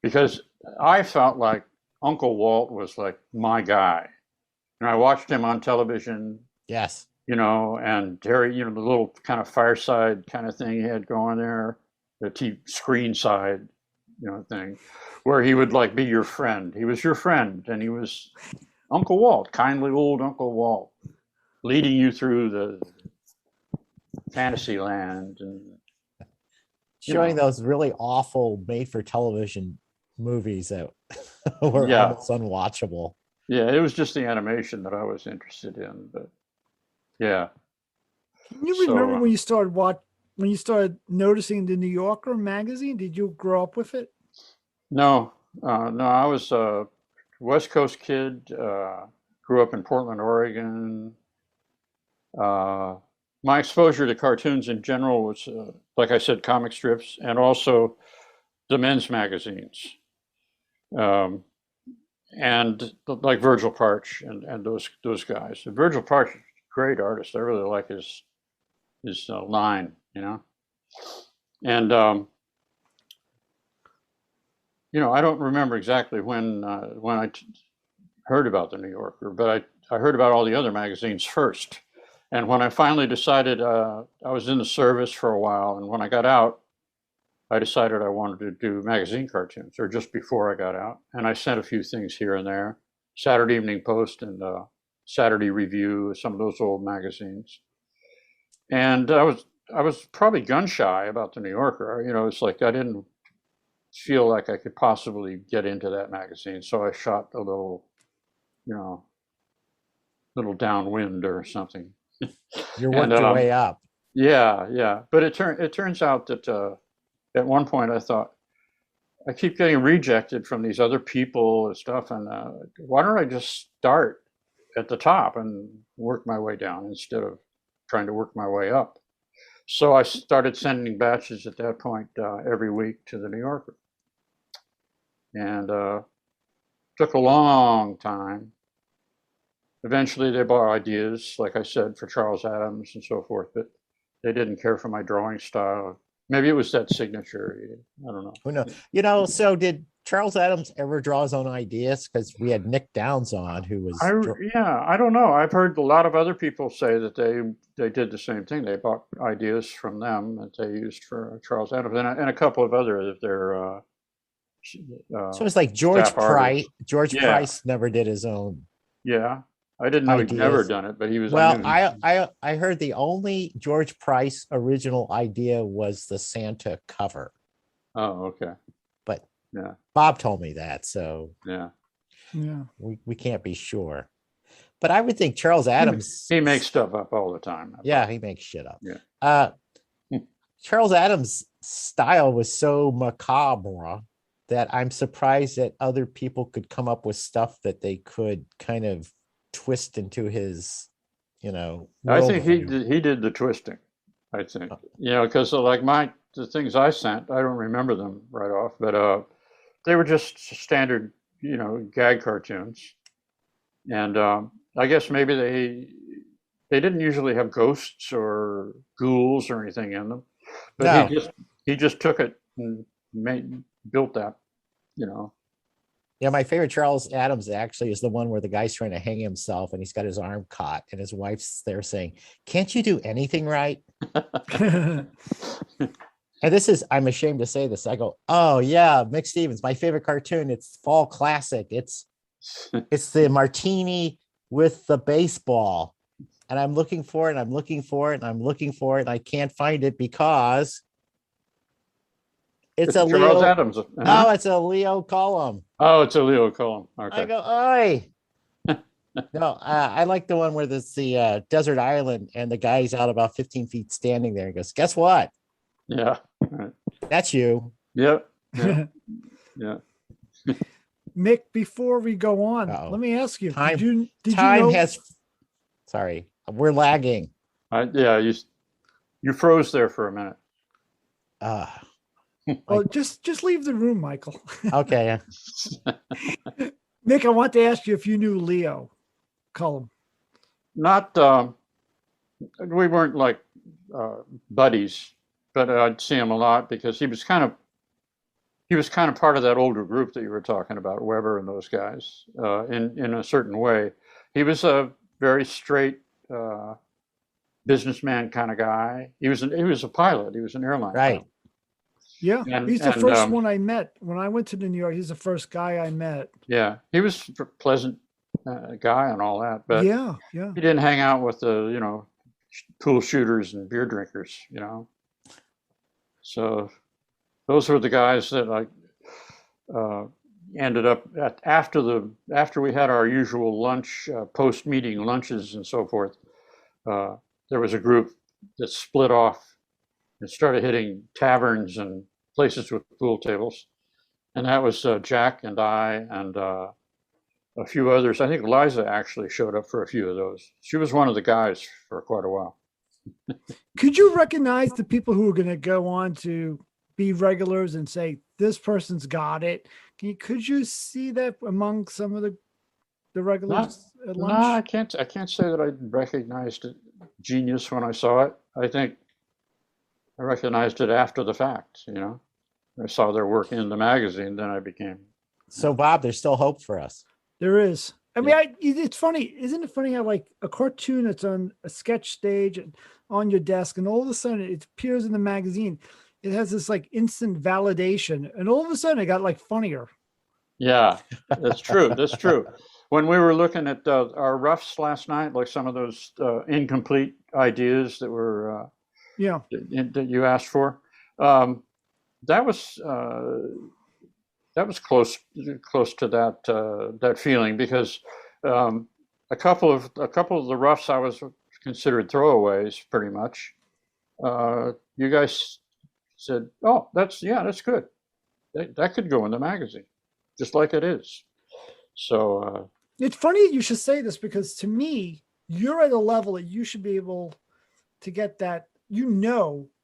[SPEAKER 4] because I felt like Uncle Walt was like my guy. And I watched him on television,
[SPEAKER 2] Yes.
[SPEAKER 4] and Terry, the little kind of fireside kind of thing he had going there, the screen side, thing, where he would like be your friend. He was your friend, and he was Uncle Walt, kindly old Uncle Walt, leading you through the fantasy land and
[SPEAKER 2] Showing those really awful made for television movies that were
[SPEAKER 4] Yeah.
[SPEAKER 2] almost unwatchable.
[SPEAKER 4] yeah, it was just the animation that I was interested in. But yeah,
[SPEAKER 1] Can you
[SPEAKER 4] So,
[SPEAKER 1] remember when you started noticing the New Yorker magazine? Did you grow up with it?
[SPEAKER 4] no, I was a West Coast kid. Grew up in Portland, Oregon. My exposure to cartoons in general was, like I said, comic strips and also the men's magazines. Um, and like Virgil Parch and those guys. Virgil Parch is a great artist. I really like his line, And I don't remember exactly when I heard about the New Yorker, but I heard about all the other magazines first. And when I finally decided, I was in the service for a while, and when I got out, I decided I wanted to do magazine cartoons, or just before I got out. And I sent a few things here and there, Saturday Evening Post and Saturday Review, some of those old magazines. And I was probably gun shy about the New Yorker. It's like I didn't feel like I could possibly get into that magazine, so I shot a little, little downwind or something.
[SPEAKER 2] You worked your way up.
[SPEAKER 4] Yeah. But it turns out that at one point I thought, I keep getting rejected from these other people and stuff, and why don't I just start at the top and work my way down instead of trying to work my way up? So I started sending batches at that point every week to the New Yorker, and took a long time. Eventually, they bought ideas, like I said, for Charles Adams and so forth, but they didn't care for my drawing style. Maybe it was that signature. I don't know.
[SPEAKER 2] Who knows? So did Charles Adams ever draw his own ideas? Because we had Nick Downs on, who was.
[SPEAKER 4] I don't know. I've heard a lot of other people say that they did the same thing. They bought ideas from them that they used for Charles Adams and a couple of other of their.
[SPEAKER 2] So it's like George
[SPEAKER 4] staff
[SPEAKER 2] Price.
[SPEAKER 4] artists.
[SPEAKER 2] George
[SPEAKER 4] Yeah.
[SPEAKER 2] Price never did his own.
[SPEAKER 4] Yeah, I didn't know he'd never
[SPEAKER 2] Ideas.
[SPEAKER 4] done it, but he was.
[SPEAKER 2] Well,
[SPEAKER 4] knew
[SPEAKER 2] I heard the only George Price original idea was the Santa cover,
[SPEAKER 4] Oh, okay.
[SPEAKER 2] but
[SPEAKER 4] Yeah.
[SPEAKER 2] Bob told me that, so
[SPEAKER 4] Yeah.
[SPEAKER 1] Yeah.
[SPEAKER 2] we can't be sure. But I would think Charles Adams.
[SPEAKER 4] He makes stuff up all the time.
[SPEAKER 2] Yeah, he makes shit up.
[SPEAKER 4] Yeah.
[SPEAKER 2] Charles Adams' style was so macabre that I'm surprised that other people could come up with stuff that they could kind of twist into his,
[SPEAKER 4] I think
[SPEAKER 2] worldview.
[SPEAKER 4] he did the twisting. I think because like the things I sent, I don't remember them right off, but they were just standard gag cartoons, and I guess maybe they didn't usually have ghosts or ghouls or anything in them, but
[SPEAKER 2] No.
[SPEAKER 4] he just took it and built that.
[SPEAKER 2] Yeah, my favorite Charles Adams actually is the one where the guy's trying to hang himself and he's got his arm caught and his wife's there saying, "Can't you do anything right?" And this is, I'm ashamed to say this. I go, oh yeah, Mick Stevens, my favorite cartoon. It's fall classic. It's the martini with the baseball. And I'm looking for it, and I'm looking for it, and I'm looking for it, and I can't find it because it's a
[SPEAKER 4] Charles
[SPEAKER 2] Leo.
[SPEAKER 4] Adams.
[SPEAKER 2] No, it's a Leo column.
[SPEAKER 4] Oh, it's a Leo column. Okay.
[SPEAKER 2] I go, oi. No, I like the one where there's the desert island and the guy's out about 15 feet standing there. He goes, guess what?
[SPEAKER 4] Yeah. Right.
[SPEAKER 2] That's you.
[SPEAKER 4] Yep. Yeah. Yeah.
[SPEAKER 1] Mick, before we go on,
[SPEAKER 2] Uh-oh.
[SPEAKER 1] let me ask you,
[SPEAKER 2] Time-
[SPEAKER 1] did you
[SPEAKER 2] Time
[SPEAKER 1] know,
[SPEAKER 2] has, sorry, we're lagging.
[SPEAKER 4] Yeah. You froze there for a minute.
[SPEAKER 1] well, just leave the room, Michael.
[SPEAKER 2] Okay.
[SPEAKER 1] Mick, I want to ask you if you knew Leo Cullum.
[SPEAKER 4] Not. We weren't like buddies, but I'd see him a lot because he was kind of part of that older group that you were talking about, Weber and those guys, in a certain way. He was a very straight businessman kind of guy. He was a pilot. He was an airline
[SPEAKER 2] Right.
[SPEAKER 4] pilot.
[SPEAKER 1] Yeah,
[SPEAKER 4] And-
[SPEAKER 1] he's the
[SPEAKER 4] and,
[SPEAKER 1] first one I met when I went to New York. He's the first guy I met.
[SPEAKER 4] Yeah, he was a pleasant guy and all that, but
[SPEAKER 1] yeah.
[SPEAKER 4] he didn't hang out with the pool shooters and beer drinkers. So those were the guys that I ended up after we had our usual lunch, post meeting lunches and so forth. There was a group that split off and started hitting taverns and places with pool tables, and that was Jack and I and a few others. I think Liza actually showed up for a few of those. She was one of the guys for quite a while.
[SPEAKER 1] Could you recognize the people who are going to go on to be regulars and say, this person's got it? Could you see that among some of the regulars at lunch?
[SPEAKER 4] No, I can't say that I recognized it genius when I saw it. I think I recognized it after the fact, I saw their work in the magazine, then I became.
[SPEAKER 2] So Bob, there's still hope for us.
[SPEAKER 1] There is. I mean, it's funny. Isn't it funny how like a cartoon that's on a sketch stage and on your desk, and all of a sudden it appears in the magazine. It has this like instant validation, and all of a sudden it got like funnier.
[SPEAKER 4] Yeah, that's true. That's true. When we were looking at our roughs last night, like some of those incomplete ideas that were that you asked for, that was close to that feeling, because a couple of the roughs I was considered throwaways pretty much. You guys said, "Oh, that's good. That could go in the magazine, just like it is." So
[SPEAKER 1] it's funny you should say this, because to me, you're at a level that you should be able to get that,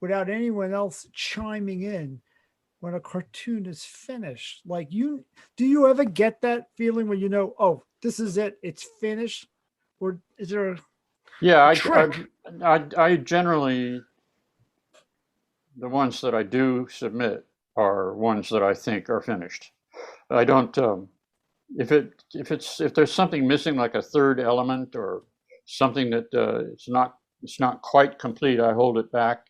[SPEAKER 1] without anyone else chiming in, when a cartoon is finished. Like, do you ever get that feeling when oh, this is it, it's finished? Or is there
[SPEAKER 4] I generally, the ones that I do submit are ones that I think are finished. I don't if there's something missing, like a third element or something that it's not quite complete, I hold it back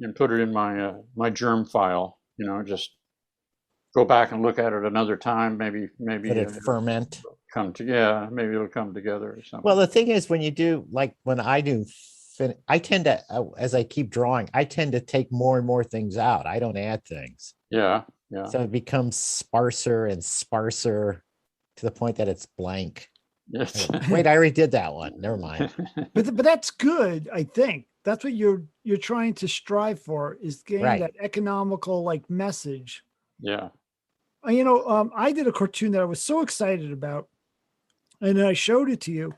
[SPEAKER 4] and put it in my germ file. Just go back and look at it another time. Maybe
[SPEAKER 2] Let it ferment.
[SPEAKER 4] Maybe it'll come together or something.
[SPEAKER 2] Well, the thing is, when you do, like when I do, I tend to, as I keep drawing, I tend to take more and more things out. I don't add things.
[SPEAKER 4] Yeah.
[SPEAKER 2] So it becomes sparser and sparser to the point that it's blank.
[SPEAKER 4] Yes.
[SPEAKER 2] Wait, I already did that one. Never mind.
[SPEAKER 1] but that's good. I think that's what you're trying to strive for, is getting that economical like message.
[SPEAKER 4] Yeah.
[SPEAKER 1] I did a cartoon that I was so excited about, and I showed it to you,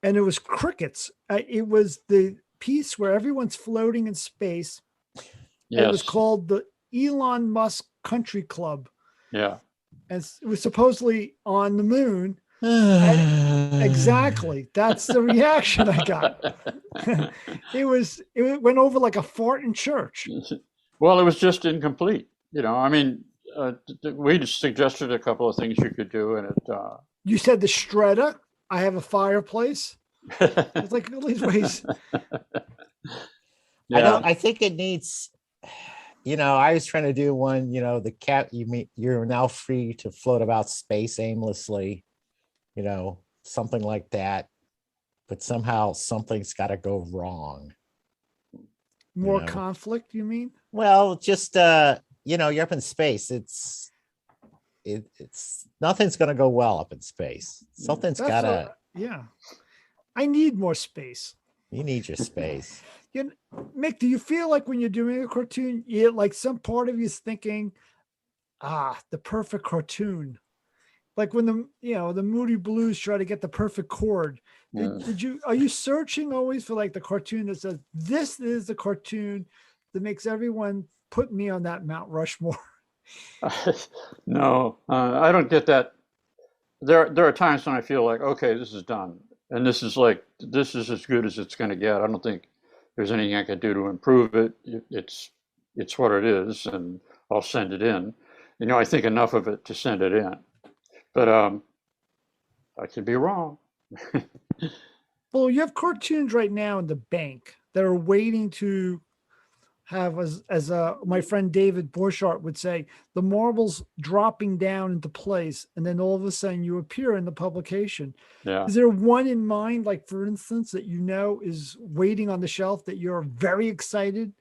[SPEAKER 1] and it was crickets. It was the piece where everyone's floating in space.
[SPEAKER 4] Yes.
[SPEAKER 1] It was called the Elon Musk Country Club.
[SPEAKER 4] Yeah.
[SPEAKER 1] And it was supposedly on the moon. Exactly. That's the reaction I got. It went over like a fart in church.
[SPEAKER 4] Well, it was just incomplete. I mean, we just suggested a couple of things you could do, and it.
[SPEAKER 1] You said the shredder. I have a fireplace. It's like all these ways.
[SPEAKER 2] Yeah. I think it needs. I was trying to do one, the cat, you're now free to float about space aimlessly, something like that. But somehow something's got to go wrong.
[SPEAKER 1] More
[SPEAKER 2] know.
[SPEAKER 1] conflict, you mean?
[SPEAKER 2] Well, just you're up in space. It's nothing's gonna go well up in space. Something's
[SPEAKER 1] That's
[SPEAKER 2] gotta
[SPEAKER 1] yeah. I need more space.
[SPEAKER 2] you need your space.
[SPEAKER 1] Mick, do you feel like when you're doing a cartoon, like some part of you is thinking, the perfect cartoon? Like when the Moody Blues try to get the perfect chord. Are you searching always for like the cartoon that says, this is the cartoon that makes everyone put me on that Mount Rushmore?
[SPEAKER 4] No, I don't get that. There are times when I feel like, okay, this is done, and this is as good as it's going to get. I don't think there's anything I could do to improve it. It's what it is, and I'll send it in. I think enough of it to send it in, but I could be wrong.
[SPEAKER 1] Well, you have cartoons right now in the bank that are waiting to have, as my friend David Borchardt would say, the marbles dropping down into place, and then all of a sudden you appear in the publication.
[SPEAKER 4] Yeah.
[SPEAKER 1] Is there one in mind, like for instance, that is waiting on the shelf that you're very excited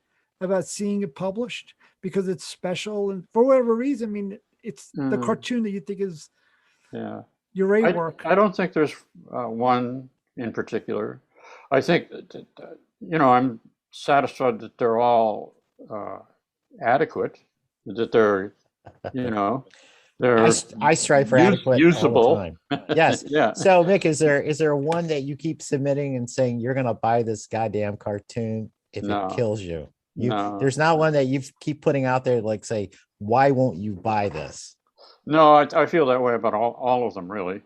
[SPEAKER 1] about seeing it published because it's special and for whatever reason? I mean, it's the cartoon that you think is your A work.
[SPEAKER 4] I don't think there's one in particular. I think I'm satisfied that they're all adequate, that they're
[SPEAKER 2] I strive for adequate
[SPEAKER 4] usable
[SPEAKER 2] all the time. Yes.
[SPEAKER 4] Yeah.
[SPEAKER 2] So Mick, is there one that you keep submitting and saying you're gonna buy this goddamn cartoon if it kills you?
[SPEAKER 4] No.
[SPEAKER 2] There's not one that you keep putting out there like say, why won't you buy this?
[SPEAKER 4] No, I feel that way about all of them, really.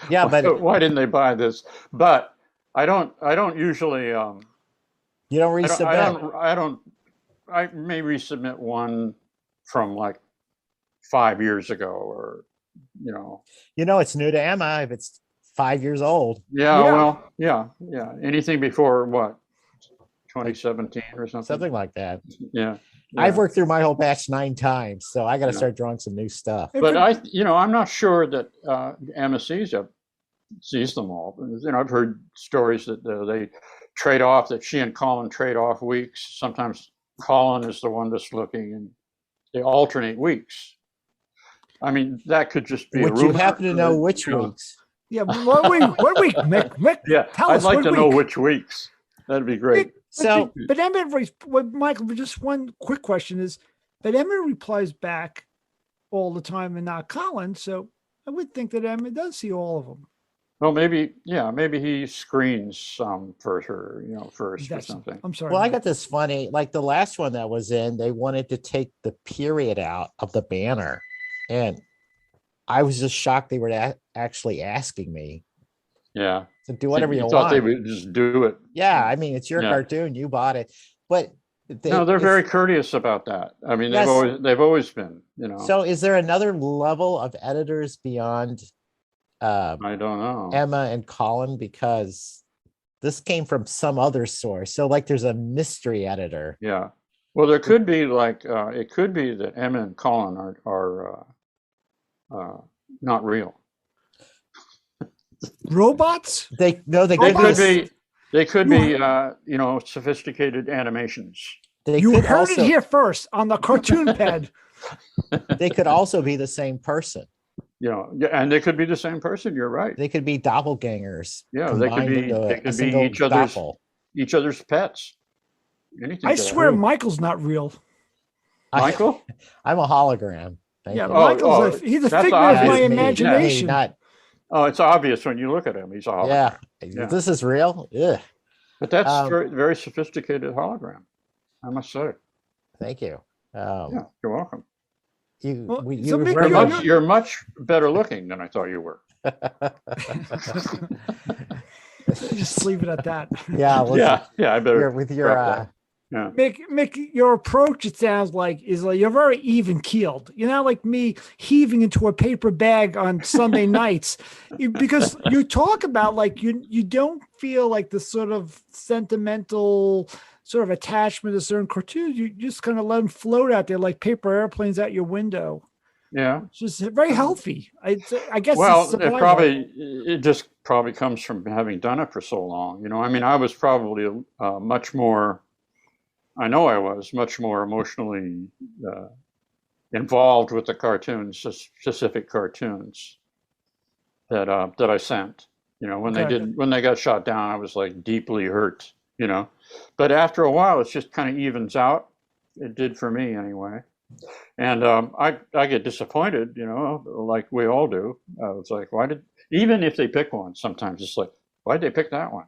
[SPEAKER 2] Yeah, but
[SPEAKER 4] why didn't they buy this? But I don't usually.
[SPEAKER 2] You don't resubmit.
[SPEAKER 4] I may resubmit one from like 5 years ago, or
[SPEAKER 2] it's new to Emma if it's 5 years old.
[SPEAKER 4] Yeah. Well, yeah. Anything before what, 2017 or something?
[SPEAKER 2] Something like that.
[SPEAKER 4] Yeah.
[SPEAKER 2] I've worked through my whole batch 9 times, so I got to start drawing some new stuff.
[SPEAKER 4] But I'm not sure that Emma sees them all. I've heard stories that they trade off, that she and Colin trade off weeks. Sometimes Colin is the one that's looking, and they alternate weeks. I mean, that could just be.
[SPEAKER 2] Would you happen to know which weeks?
[SPEAKER 1] Yeah, what week, Mick?
[SPEAKER 4] Yeah, I'd like to know which weeks. That'd be great.
[SPEAKER 1] But Emma, Michael, just one quick question is, but Emma replies back all the time and not Colin, so I would think that Emma does see all of them.
[SPEAKER 4] Well, maybe he screens some for her, first or something.
[SPEAKER 1] I'm sorry.
[SPEAKER 2] Well, I got this funny, like the last one that was in, they wanted to take the period out of the banner. And I was just shocked they were actually asking me.
[SPEAKER 4] Yeah.
[SPEAKER 2] To do whatever you want.
[SPEAKER 4] Thought they would just do it.
[SPEAKER 2] Yeah. I mean, it's your cartoon. You bought it. But
[SPEAKER 4] they're very courteous about that. I mean, they've always been,
[SPEAKER 2] So is there another level of editors beyond
[SPEAKER 4] I don't know,
[SPEAKER 2] Emma and Colin, because this came from some other source? So like there's a mystery editor.
[SPEAKER 4] Yeah. Well, there could be it could be that Emma and Colin are not real.
[SPEAKER 1] Robots?
[SPEAKER 2] They
[SPEAKER 4] could be sophisticated animations.
[SPEAKER 1] You heard it here first on the Cartoon Pad.
[SPEAKER 2] They could also be the same person.
[SPEAKER 4] And they could be the same person. You're right.
[SPEAKER 2] They could be doppelgangers.
[SPEAKER 4] Yeah, they could be each other's pets. Anything.
[SPEAKER 1] I swear, Michael's not real.
[SPEAKER 4] Michael?
[SPEAKER 2] I'm a hologram.
[SPEAKER 1] Michael's he's a figment of my imagination.
[SPEAKER 4] It's obvious when you look at him. He's a hologram.
[SPEAKER 2] Yeah. This is real. Yeah.
[SPEAKER 4] But that's very, very sophisticated hologram, I must say.
[SPEAKER 2] Thank you.
[SPEAKER 4] You're welcome.
[SPEAKER 2] You're
[SPEAKER 4] much better looking than I thought you were.
[SPEAKER 1] Just leave it at that.
[SPEAKER 2] Yeah.
[SPEAKER 4] I better.
[SPEAKER 2] With your
[SPEAKER 4] Yeah.
[SPEAKER 1] Mick, your approach, it sounds like, is like you're very even keeled. You're not like me heaving into a paper bag on Sunday nights, because you talk about like you don't feel like the sort of sentimental sort of attachment to certain cartoons. You just kind of let them float out there like paper airplanes out your window.
[SPEAKER 4] Yeah.
[SPEAKER 1] It's just very healthy. I guess it's
[SPEAKER 4] Well,
[SPEAKER 1] survival.
[SPEAKER 4] it just probably comes from having done it for so long. You know, I mean, I was probably much more. I know I was much more emotionally involved with the cartoons, specific cartoons that I sent. You know,
[SPEAKER 1] Okay.
[SPEAKER 4] when they got shot down, I was like deeply hurt. You know, but after a while, it just kind of evens out. It did for me anyway. And I get disappointed, you know, like we all do. It's like, even if they pick one, sometimes it's like, why'd they pick that one?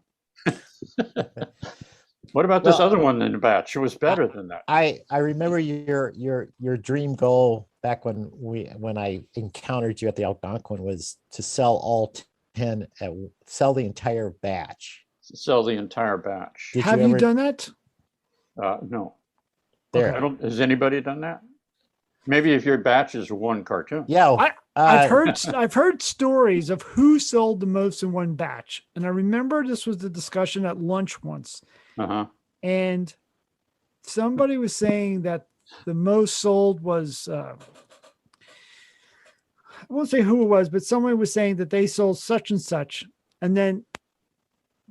[SPEAKER 4] What about this
[SPEAKER 2] Well,
[SPEAKER 4] other one in the batch? It was better than that.
[SPEAKER 2] I remember your dream goal back when I encountered you at the Algonquin was to sell all 10 sell the entire batch.
[SPEAKER 4] Sell the entire batch.
[SPEAKER 2] Did
[SPEAKER 1] Have
[SPEAKER 2] you
[SPEAKER 1] you
[SPEAKER 2] ever
[SPEAKER 1] done that?
[SPEAKER 4] No.
[SPEAKER 2] there?
[SPEAKER 4] Has anybody done that? Maybe if your batch is one cartoon.
[SPEAKER 2] Yeah.
[SPEAKER 1] I've heard stories of who sold the most in one batch, and I remember this was the discussion at lunch once,
[SPEAKER 4] Uh-huh.
[SPEAKER 1] and somebody was saying that the most sold was I won't say who it was, but someone was saying that they sold such and such, and then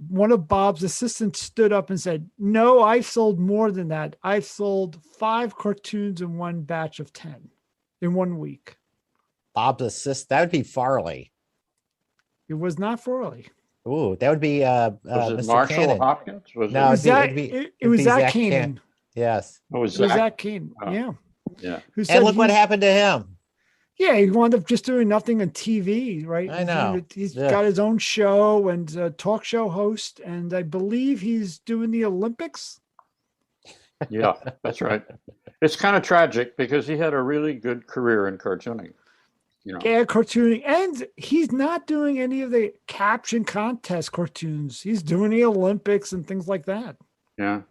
[SPEAKER 1] one of Bob's assistants stood up and said, "No, I've sold more than that. I've sold 5 cartoons in one batch of 10 in 1 week."
[SPEAKER 2] Bob's assist. That would be Farley.
[SPEAKER 1] It was not Forley.
[SPEAKER 2] Ooh, that would be
[SPEAKER 4] Was it
[SPEAKER 2] Mr.
[SPEAKER 4] Marshall
[SPEAKER 2] Cannon.
[SPEAKER 4] Hopkins? Was
[SPEAKER 2] No,
[SPEAKER 1] It
[SPEAKER 4] it?
[SPEAKER 1] was Zach. It was Zach
[SPEAKER 2] Cannon.
[SPEAKER 1] Keenan.
[SPEAKER 2] Yes.
[SPEAKER 4] It was
[SPEAKER 1] It was
[SPEAKER 4] Zach.
[SPEAKER 1] Zach Keenan.
[SPEAKER 4] Oh.
[SPEAKER 1] Yeah.
[SPEAKER 4] Yeah.
[SPEAKER 1] Who said
[SPEAKER 2] And look what happened to him.
[SPEAKER 1] Yeah, he wound up just doing nothing on TV, right?
[SPEAKER 2] I know.
[SPEAKER 1] He's
[SPEAKER 2] Yeah.
[SPEAKER 1] got his own show and a talk show host, and I believe he's doing the Olympics.
[SPEAKER 4] Yeah, that's right. It's kind of tragic because he had a really good career in cartooning. You know.
[SPEAKER 1] Yeah, cartooning, and he's not doing any of the caption contest cartoons. He's doing the Olympics and things like that.
[SPEAKER 4] Yeah.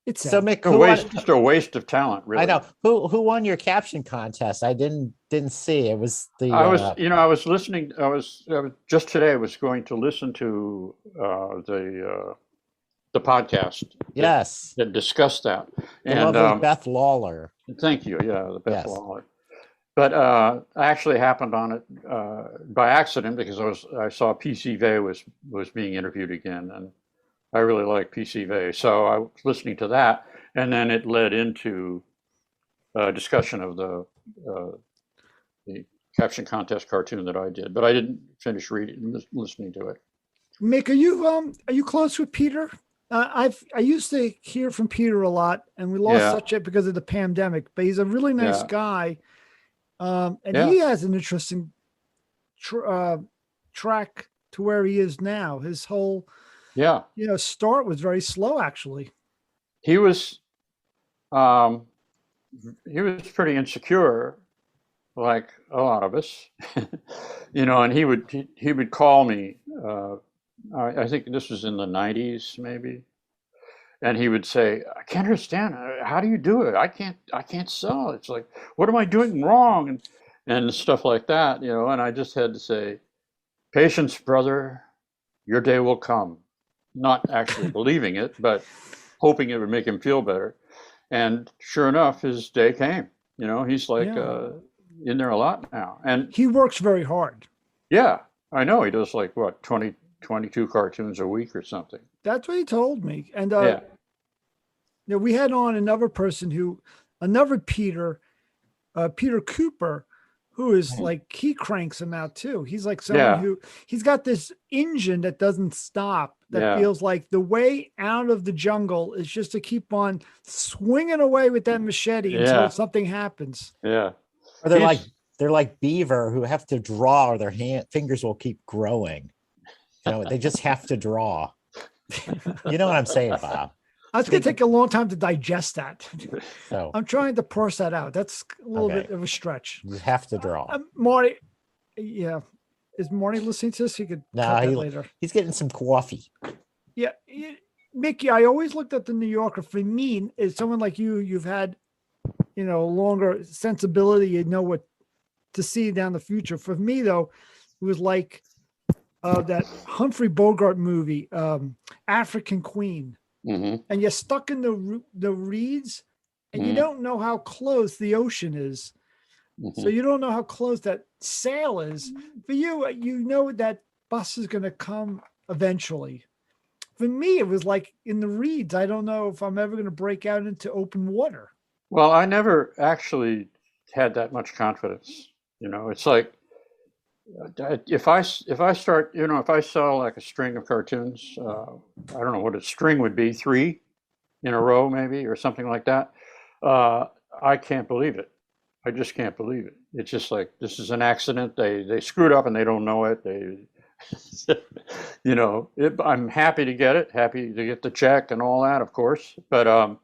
[SPEAKER 1] It's
[SPEAKER 2] So
[SPEAKER 1] sad.
[SPEAKER 2] Mick,
[SPEAKER 4] Just a waste of talent, really.
[SPEAKER 2] I know who won your caption contest. I didn't see. It was the
[SPEAKER 4] I was listening. I was just today. I was going to listen to the podcast.
[SPEAKER 2] yes,
[SPEAKER 4] that discussed that.
[SPEAKER 2] the
[SPEAKER 4] And
[SPEAKER 2] lovely Beth Lawler.
[SPEAKER 4] thank you. Yeah, the Beth
[SPEAKER 2] Yes.
[SPEAKER 4] Lawler. But I actually happened on it by accident because I saw PC Vey was being interviewed again, and I really like PC Vey, so I was listening to that, and then it led into a discussion of the caption contest cartoon that I did, but I didn't finish listening to it.
[SPEAKER 1] Mick, are you close with Peter? I used to hear from Peter a lot, and we lost such it because of the pandemic. But he's a really nice guy, and he has an interesting track to where he is now. His whole start was very slow. Actually,
[SPEAKER 4] he was pretty insecure, like a lot of us, and he would call me. I think this was in the 90s, maybe. And he would say, "I can't understand. How do you do it? I can't sell. It's like, what am I doing wrong?" And stuff like that, And I just had to say, "Patience, brother. Your day will come." Not actually believing it, but hoping it would make him feel better. And sure enough, his day came. He's like in there a lot now. And
[SPEAKER 1] he works very hard.
[SPEAKER 4] Yeah, I know. He does like, what, 22 cartoons a week or something.
[SPEAKER 1] That's what he told me. And we had on another Peter Cooper, who is like, he cranks him out too. He's like someone who he's got this engine that doesn't stop. That feels like the way out of the jungle is just to keep on swinging away with that machete until something happens.
[SPEAKER 4] Yeah.
[SPEAKER 2] Or they're like beaver who have to draw, or their fingers will keep growing. They just have to draw. You know what I'm saying, Bob?
[SPEAKER 1] It's going to take a long time to digest that.
[SPEAKER 2] So
[SPEAKER 1] I'm trying to parse that out. That's a little bit of a stretch.
[SPEAKER 2] You have to draw.
[SPEAKER 1] Marty, is Marty listening to this? He could cut that later.
[SPEAKER 2] He's getting some coffee.
[SPEAKER 1] Yeah. Mickey, I always looked at the New Yorker. For me, as someone like you, you've had, longer sensibility. You know what to see down the future. For me, though, it was like that Humphrey Bogart movie, African Queen, and you're stuck in the reeds, and you don't know how close the ocean is. So you don't know how close that sail is. For you, you know that bus is going to come eventually. For me, it was like in the reeds. I don't know if I'm ever going to break out into open water.
[SPEAKER 4] Well, I never actually had that much confidence. It's like if I start, if I sell like a string of cartoons, I don't know what a string would be, 3 in a row maybe or something like that. I can't believe it. I just can't believe it. It's just like this is an accident. They screwed up and they don't know it. I'm happy to get it, happy to get the check and all that, of course. But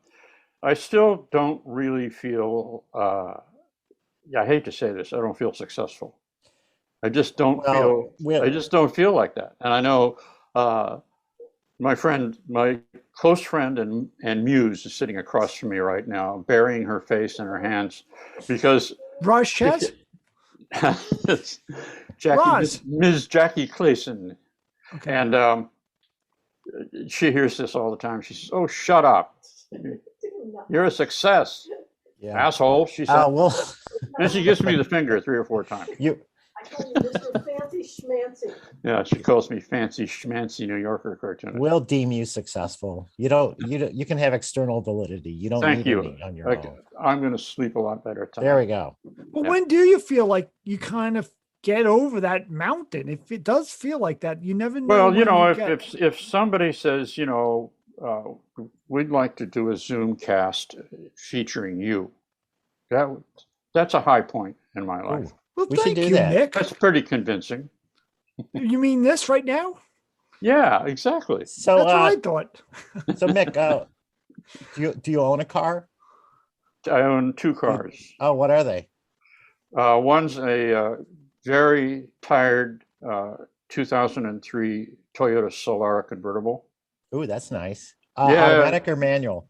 [SPEAKER 4] I still don't really feel. I hate to say this. I don't feel successful. I just don't I just don't feel like that. And I know my close friend and muse is sitting across from me right now, burying her face in her hands because
[SPEAKER 1] Raj Chess?
[SPEAKER 4] Ms. Jackie Clayson.
[SPEAKER 1] Okay.
[SPEAKER 4] And she hears this all the time. She says, "Oh, shut up. You're a success, asshole," she said. And she gives me the finger 3 or 4 times.
[SPEAKER 5] I call you Mr. Fancy Schmancy.
[SPEAKER 4] Yeah, she calls me fancy schmancy New Yorker cartoonist.
[SPEAKER 2] We'll deem you successful. You can have external validity. You don't need any on your own.
[SPEAKER 4] I'm going to sleep a lot better tonight.
[SPEAKER 2] There we go.
[SPEAKER 1] Well, when do you feel like you kind of get over that mountain? If it does feel like that, you never know.
[SPEAKER 4] Well, if somebody says, we'd like to do a Zoom cast featuring you, that's a high point in my life.
[SPEAKER 1] Well,
[SPEAKER 2] we should do that.
[SPEAKER 1] Nick.
[SPEAKER 4] That's pretty convincing.
[SPEAKER 1] You mean this right now?
[SPEAKER 4] Yeah, exactly.
[SPEAKER 2] So
[SPEAKER 1] that's what I thought.
[SPEAKER 2] So Mick, do you own a car?
[SPEAKER 4] I own 2 cars.
[SPEAKER 2] Oh, what are they?
[SPEAKER 4] One's a very tired 2003 Toyota Solara convertible.
[SPEAKER 2] Ooh, that's nice. Automatic or manual?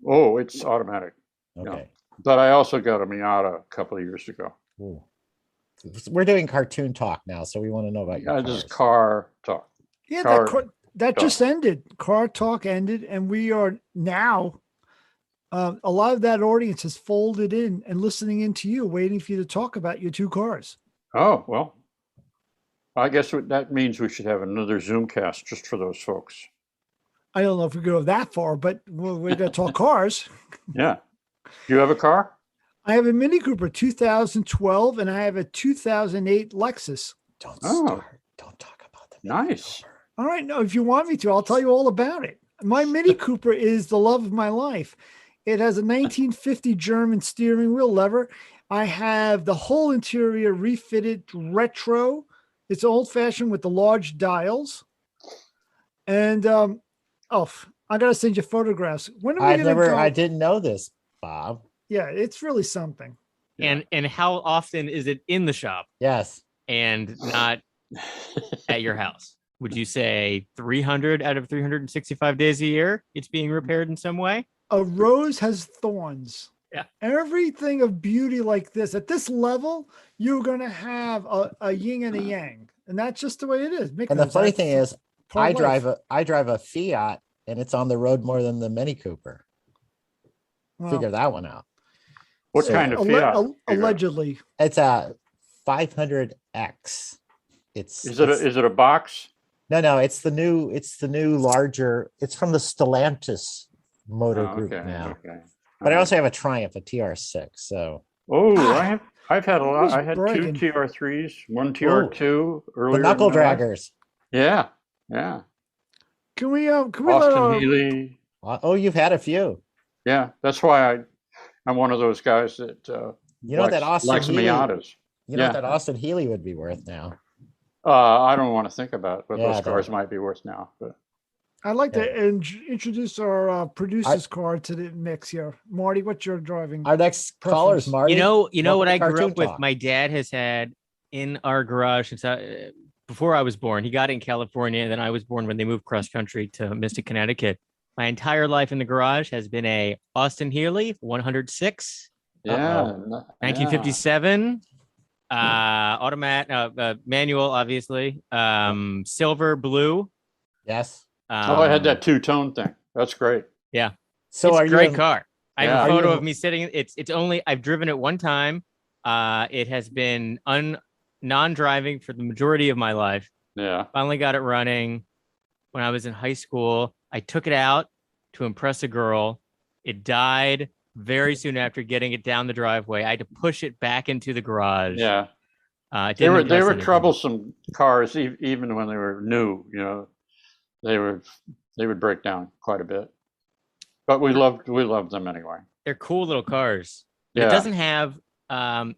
[SPEAKER 4] Oh, it's automatic.
[SPEAKER 2] Okay.
[SPEAKER 4] Yeah. But I also got a Miata a couple of years ago.
[SPEAKER 2] Ooh. We're doing cartoon talk now, so we want to know about your cars.
[SPEAKER 4] Just car talk.
[SPEAKER 1] Yeah, that just ended. Car talk ended, and we are now. A lot of that audience has folded in and listening in to you, waiting for you to talk about your 2 cars.
[SPEAKER 4] Oh, well, I guess that means we should have another Zoom cast just for those folks.
[SPEAKER 1] I don't know if we go that far, but we're going to talk cars.
[SPEAKER 4] Yeah. Do you have a car?
[SPEAKER 1] I have a Mini Cooper 2012, and I have a 2008 Lexus.
[SPEAKER 2] Don't talk about them.
[SPEAKER 4] Nice.
[SPEAKER 1] All right. No, if you want me to, I'll tell you all about it. My Mini Cooper is the love of my life. It has a 1950 German steering wheel lever. I have the whole interior refitted retro. It's old fashioned with the large dials. And I got to send you photographs. When are we going to go?
[SPEAKER 2] I didn't know this, Bob.
[SPEAKER 1] Yeah, it's really something.
[SPEAKER 3] And how often is it in the shop?
[SPEAKER 2] Yes.
[SPEAKER 3] And not at your house? Would you say 300 out of 365 days a year it's being repaired in some way?
[SPEAKER 1] A rose has thorns.
[SPEAKER 3] Yeah.
[SPEAKER 1] Everything of beauty like this, at this level, you're going to have a yin and a yang. And that's just the way it is.
[SPEAKER 2] And the funny thing is, I drive a Fiat, and it's on the road more than the Mini Cooper. Well, figure that one out.
[SPEAKER 4] What kind of Fiat?
[SPEAKER 1] Allegedly.
[SPEAKER 2] It's a 500X.
[SPEAKER 4] Is it a box?
[SPEAKER 2] No, it's the new larger. It's from the Stellantis motor group now. Okay. But I also have a Triumph, a TR6. So
[SPEAKER 4] I've had a lot. I had 2 TR3s, 1 TR2 earlier.
[SPEAKER 2] The knuckle draggers.
[SPEAKER 4] Yeah.
[SPEAKER 1] Can we
[SPEAKER 4] Austin Healey?
[SPEAKER 2] Oh, you've had a few.
[SPEAKER 4] Yeah, that's why I'm one of those guys that likes Miatas.
[SPEAKER 2] You know what that Austin Healey would be worth now.
[SPEAKER 4] I don't want to think about what those cars might be worth now, but
[SPEAKER 1] I'd like to introduce our producer's car to the mix here. Marty, what's your driving?
[SPEAKER 2] Our next caller's Marty.
[SPEAKER 3] You know what I grew up with? My dad has had in our garage since before I was born. He got it in California, and then I was born when they moved cross country to Mystic, Connecticut. My entire life in the garage has been a Austin Healey 106,
[SPEAKER 4] Yeah.
[SPEAKER 3] 1957, manual, obviously, silver, blue.
[SPEAKER 2] Yes.
[SPEAKER 4] Oh, I had that two-tone thing. That's great.
[SPEAKER 3] Yeah.
[SPEAKER 2] So
[SPEAKER 3] it's
[SPEAKER 2] are
[SPEAKER 3] a great
[SPEAKER 2] you?
[SPEAKER 3] car. I have
[SPEAKER 4] Yeah.
[SPEAKER 3] a
[SPEAKER 2] Are you
[SPEAKER 3] photo
[SPEAKER 2] in-
[SPEAKER 3] of me sitting. It's only I've driven it one time. It has been non-driving for the majority of my life.
[SPEAKER 4] Yeah.
[SPEAKER 3] Finally got it running when I was in high school. I took it out to impress a girl. It died very soon after getting it down the driveway. I had to push it back into the garage.
[SPEAKER 4] Yeah.
[SPEAKER 3] It
[SPEAKER 4] They
[SPEAKER 3] didn't
[SPEAKER 4] were
[SPEAKER 3] impress anything.
[SPEAKER 4] troublesome cars even when they were new. You know, they would break down quite a bit. But we loved them anyway.
[SPEAKER 3] They're cool little cars. But
[SPEAKER 4] Yeah.
[SPEAKER 3] it doesn't have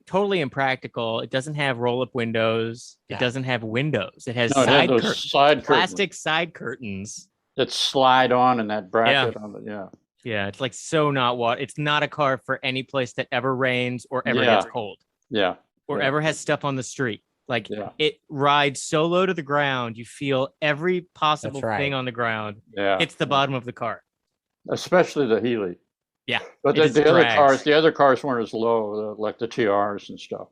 [SPEAKER 3] totally impractical. It doesn't have roll-up windows. It
[SPEAKER 2] Yeah.
[SPEAKER 3] doesn't have windows. It has
[SPEAKER 4] No, it had
[SPEAKER 3] side
[SPEAKER 4] those
[SPEAKER 3] curtains,
[SPEAKER 4] side curtains
[SPEAKER 3] plastic side curtains.
[SPEAKER 4] that slide on in that bracket on the
[SPEAKER 3] Yeah, it's like so not what. It's not a car for any place that ever rains or ever
[SPEAKER 4] Yeah.
[SPEAKER 3] gets cold
[SPEAKER 4] Yeah.
[SPEAKER 3] or
[SPEAKER 4] Yeah.
[SPEAKER 3] ever has stuff on the street. Like
[SPEAKER 4] Yeah.
[SPEAKER 3] it rides so low to the ground, you feel every possible
[SPEAKER 2] That's right.
[SPEAKER 3] thing on the ground
[SPEAKER 4] Yeah.
[SPEAKER 3] hits the bottom of the car.
[SPEAKER 4] Especially the Healy.
[SPEAKER 3] Yeah,
[SPEAKER 4] But
[SPEAKER 3] it just
[SPEAKER 4] the
[SPEAKER 3] drags.
[SPEAKER 4] other cars weren't as low, like the TRs and stuff.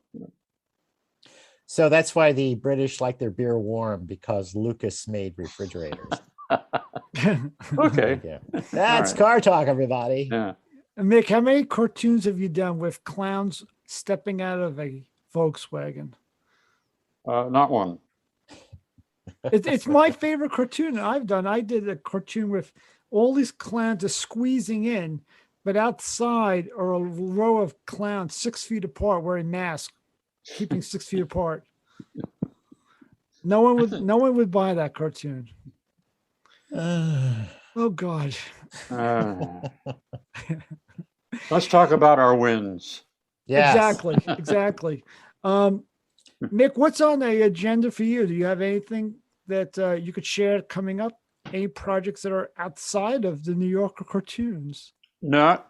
[SPEAKER 2] So that's why the British like their beer warm, because Lucas made refrigerators.
[SPEAKER 4] Okay.
[SPEAKER 2] Yeah. That's
[SPEAKER 4] right.
[SPEAKER 2] car talk, everybody.
[SPEAKER 4] Yeah.
[SPEAKER 1] Mick, how many cartoons have you done with clowns stepping out of a Volkswagen?
[SPEAKER 4] Not one.
[SPEAKER 1] It's my favorite cartoon I've done. I did a cartoon with all these clowns just squeezing in, but outside are a row of clowns 6 feet apart wearing masks, keeping 6 feet apart. No one would buy that cartoon. Oh God.
[SPEAKER 4] Uh, let's talk about our wins.
[SPEAKER 2] Yes.
[SPEAKER 1] Exactly. Mick, what's on the agenda for you? Do you have anything that you could share coming up? Any projects that are outside of the New Yorker cartoons?
[SPEAKER 4] No.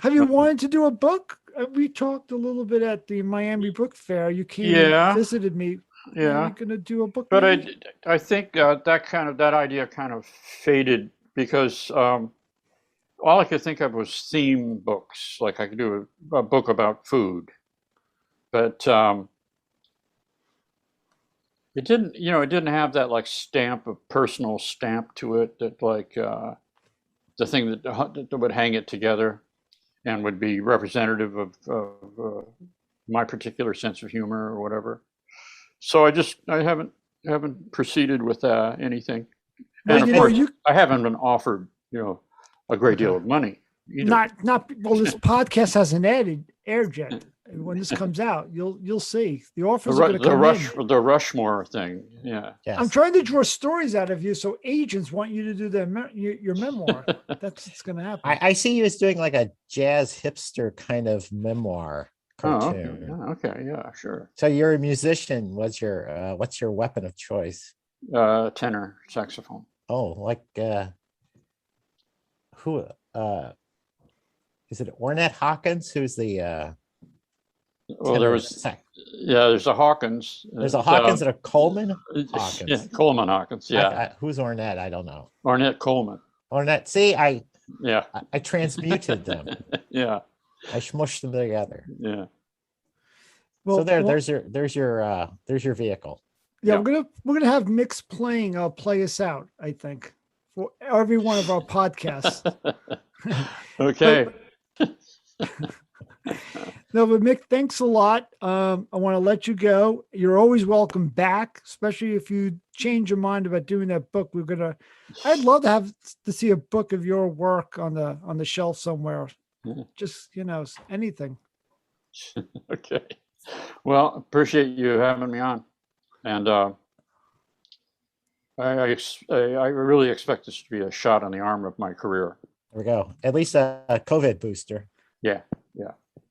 [SPEAKER 1] Have you wanted to do a book? We talked a little bit at the Miami Book Fair. You came
[SPEAKER 4] Yeah.
[SPEAKER 1] and visited me.
[SPEAKER 4] Yeah.
[SPEAKER 1] Are you going to do a book?
[SPEAKER 4] But
[SPEAKER 1] maybe?
[SPEAKER 4] I think that idea kind of faded because all I could think of was theme books. Like I could do a book about food, but it didn't have that like personal stamp to it, that like the thing that would hang it together and would be representative of my particular sense of humor or whatever. So I haven't proceeded with anything.
[SPEAKER 1] Well,
[SPEAKER 4] And of course, I haven't been offered a great deal of money either.
[SPEAKER 1] Not well. This podcast hasn't aired yet. When this comes out, you'll see the offers are going to come in.
[SPEAKER 4] The Rushmore thing. Yeah.
[SPEAKER 2] Yes.
[SPEAKER 1] I'm trying to draw stories out of you, so agents want you to do your memoir. That's what's going to happen.
[SPEAKER 2] I see you as doing like a jazz hipster kind of memoir cartoon.
[SPEAKER 4] Oh, okay. Yeah, sure.
[SPEAKER 2] So you're a musician. What's your weapon of choice?
[SPEAKER 4] Tenor saxophone.
[SPEAKER 2] Oh, like who? Is it Ornette Hawkins? Who's the?
[SPEAKER 4] Well, there's a Hawkins.
[SPEAKER 2] There's a Hawkins and a Coleman. Hawkins.
[SPEAKER 4] Yeah, Coleman Hawkins. Yeah.
[SPEAKER 2] Who's Ornette? I don't know.
[SPEAKER 4] Ornette Coleman.
[SPEAKER 2] Ornette. See, I
[SPEAKER 4] Yeah.
[SPEAKER 2] I transmuted them.
[SPEAKER 4] Yeah.
[SPEAKER 2] I smushed them together.
[SPEAKER 4] Yeah.
[SPEAKER 2] So there's your vehicle.
[SPEAKER 1] Yeah,
[SPEAKER 4] Yeah.
[SPEAKER 1] we're gonna have Mick's play us out, I think, for every one of our podcasts.
[SPEAKER 4] Okay.
[SPEAKER 1] No, but Mick, thanks a lot. I want to let you go. You're always welcome back, especially if you change your mind about doing that book. I'd love to see a book of your work on the shelf somewhere.
[SPEAKER 4] Yeah.
[SPEAKER 1] Just anything.
[SPEAKER 4] Okay. Well, appreciate you having me on, and I really expect this to be a shot on the arm of my career.
[SPEAKER 2] There we go. At least a COVID booster.
[SPEAKER 4] Yeah.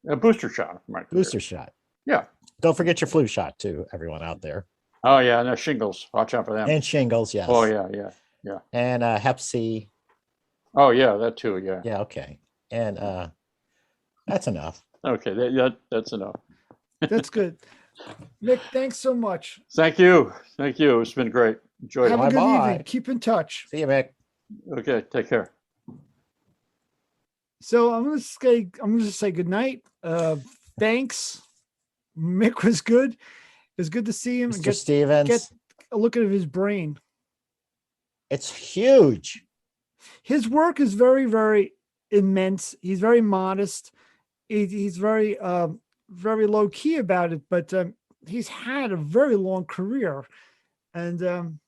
[SPEAKER 4] A booster shot of my career.
[SPEAKER 2] Booster shot.
[SPEAKER 4] Yeah.
[SPEAKER 2] Don't forget your flu shot too, everyone out there.
[SPEAKER 4] Oh yeah, and the shingles. Watch out for them.
[SPEAKER 2] And shingles, yes.
[SPEAKER 4] Oh yeah.
[SPEAKER 2] And Hep C.
[SPEAKER 4] Oh yeah, that too. Yeah.
[SPEAKER 2] Yeah, okay. And that's enough.
[SPEAKER 4] Okay, that's enough.
[SPEAKER 1] That's good. Mick, thanks so much.
[SPEAKER 4] Thank you. It's been great. Enjoyed
[SPEAKER 1] Have
[SPEAKER 4] it.
[SPEAKER 1] a good
[SPEAKER 2] Bye-bye.
[SPEAKER 1] evening. Keep in touch.
[SPEAKER 2] See you, Mick.
[SPEAKER 4] Okay, take care.
[SPEAKER 1] So I'm gonna say good night. Thanks. Mick was good. It was good to see him and
[SPEAKER 2] Mr. Stevens,
[SPEAKER 1] get a look at his brain.
[SPEAKER 2] it's huge.
[SPEAKER 1] His work is very, very immense. He's very modest. He's very, very low key about it, but he's had a very long career, and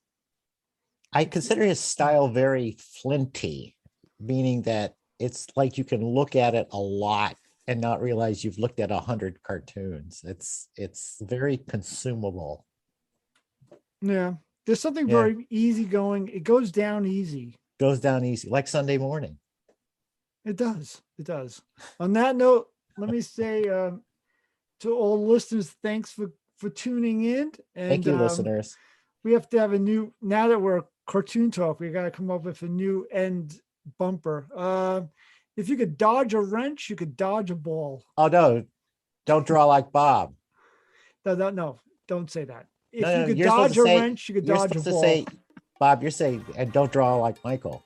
[SPEAKER 2] I consider his style very flinty, meaning that it's like you can look at it a lot and not realize you've looked at 100 cartoons. It's very consumable.
[SPEAKER 1] yeah, there's something
[SPEAKER 2] Yeah.
[SPEAKER 1] very easygoing. It goes down easy.
[SPEAKER 2] Goes down easy, like Sunday morning.
[SPEAKER 1] It does. It does. On that note, let me say to all listeners, thanks for tuning in. And
[SPEAKER 2] Thank you, listeners.
[SPEAKER 1] we have to have a new, now that we're Cartoon Talk, we got to come up with a new end bumper. If you could dodge a wrench, you could dodge a ball.
[SPEAKER 2] Oh no, don't draw like Bob.
[SPEAKER 1] No, don't say that. If
[SPEAKER 2] No,
[SPEAKER 1] you could
[SPEAKER 2] you're supposed
[SPEAKER 1] dodge
[SPEAKER 2] to
[SPEAKER 1] a
[SPEAKER 2] say-
[SPEAKER 1] wrench, you could
[SPEAKER 2] You're
[SPEAKER 1] dodge a
[SPEAKER 2] supposed to
[SPEAKER 1] ball.
[SPEAKER 2] say, Bob, you're saying, and don't draw like Michael.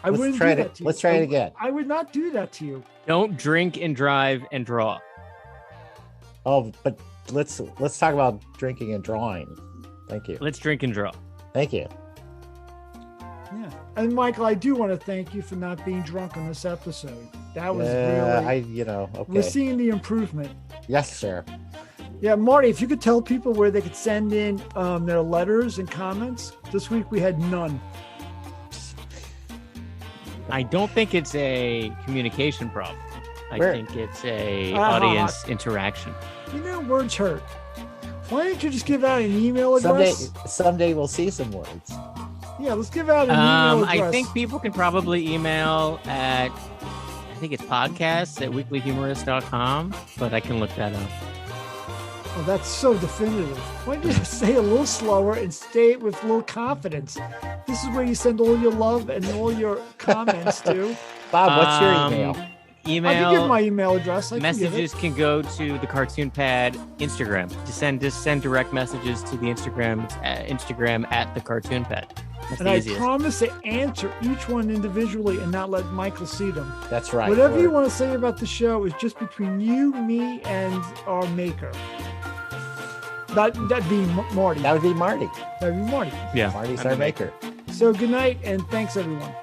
[SPEAKER 1] I
[SPEAKER 2] let's
[SPEAKER 1] wouldn't
[SPEAKER 2] try
[SPEAKER 1] do
[SPEAKER 2] it-
[SPEAKER 1] that to you.
[SPEAKER 2] let's try it again.
[SPEAKER 1] I would not do that to you.
[SPEAKER 3] Don't drink and drive and draw.
[SPEAKER 2] Oh, but let's talk about drinking and drawing. Thank you.
[SPEAKER 3] Let's drink and draw.
[SPEAKER 2] Thank you.
[SPEAKER 1] Yeah. And Michael, I do want to thank you for not being drunk on this episode. That was
[SPEAKER 2] Yeah,
[SPEAKER 1] really,
[SPEAKER 2] okay.
[SPEAKER 1] we're seeing the improvement.
[SPEAKER 2] Yes, sir.
[SPEAKER 1] Yeah, Marty, if you could tell people where they could send in their letters and comments. This week we had none.
[SPEAKER 3] I don't think it's a communication problem. I
[SPEAKER 2] Where-
[SPEAKER 3] think it's a
[SPEAKER 1] Uh-huh.
[SPEAKER 3] audience interaction.
[SPEAKER 1] You know, words hurt. Why don't you just give out an email
[SPEAKER 2] Someday,
[SPEAKER 1] address?
[SPEAKER 2] someday we'll see some words.
[SPEAKER 1] Yeah, let's give out an email address.
[SPEAKER 3] I think people can probably email at, I think it's podcasts at weeklyhumorist.com, but I can look that up.
[SPEAKER 1] Oh, that's so definitive. Why don't you just say it a little slower and say it with a little confidence? This is where you send all your love and all your comments to.
[SPEAKER 2] Bob, what's your email?
[SPEAKER 1] I can give
[SPEAKER 3] Email
[SPEAKER 1] my email address. I can give it.
[SPEAKER 3] messages can go to the Cartoon Pad Instagram. Just send direct messages to the Instagram at the Cartoon Pad. That's
[SPEAKER 1] And
[SPEAKER 3] the
[SPEAKER 1] I
[SPEAKER 3] easiest.
[SPEAKER 1] promise to answer each one individually and not let Michael see them.
[SPEAKER 2] That's right.
[SPEAKER 1] Whatever you
[SPEAKER 2] Or-
[SPEAKER 1] want to say about the show is just between you, me, and our maker. That'd be Marty.
[SPEAKER 2] That would be Marty.
[SPEAKER 1] That'd be Marty.
[SPEAKER 3] Yeah,
[SPEAKER 2] Marty's
[SPEAKER 3] I'm
[SPEAKER 2] our
[SPEAKER 3] the maker.
[SPEAKER 2] maker.
[SPEAKER 1] So good night and thanks everyone.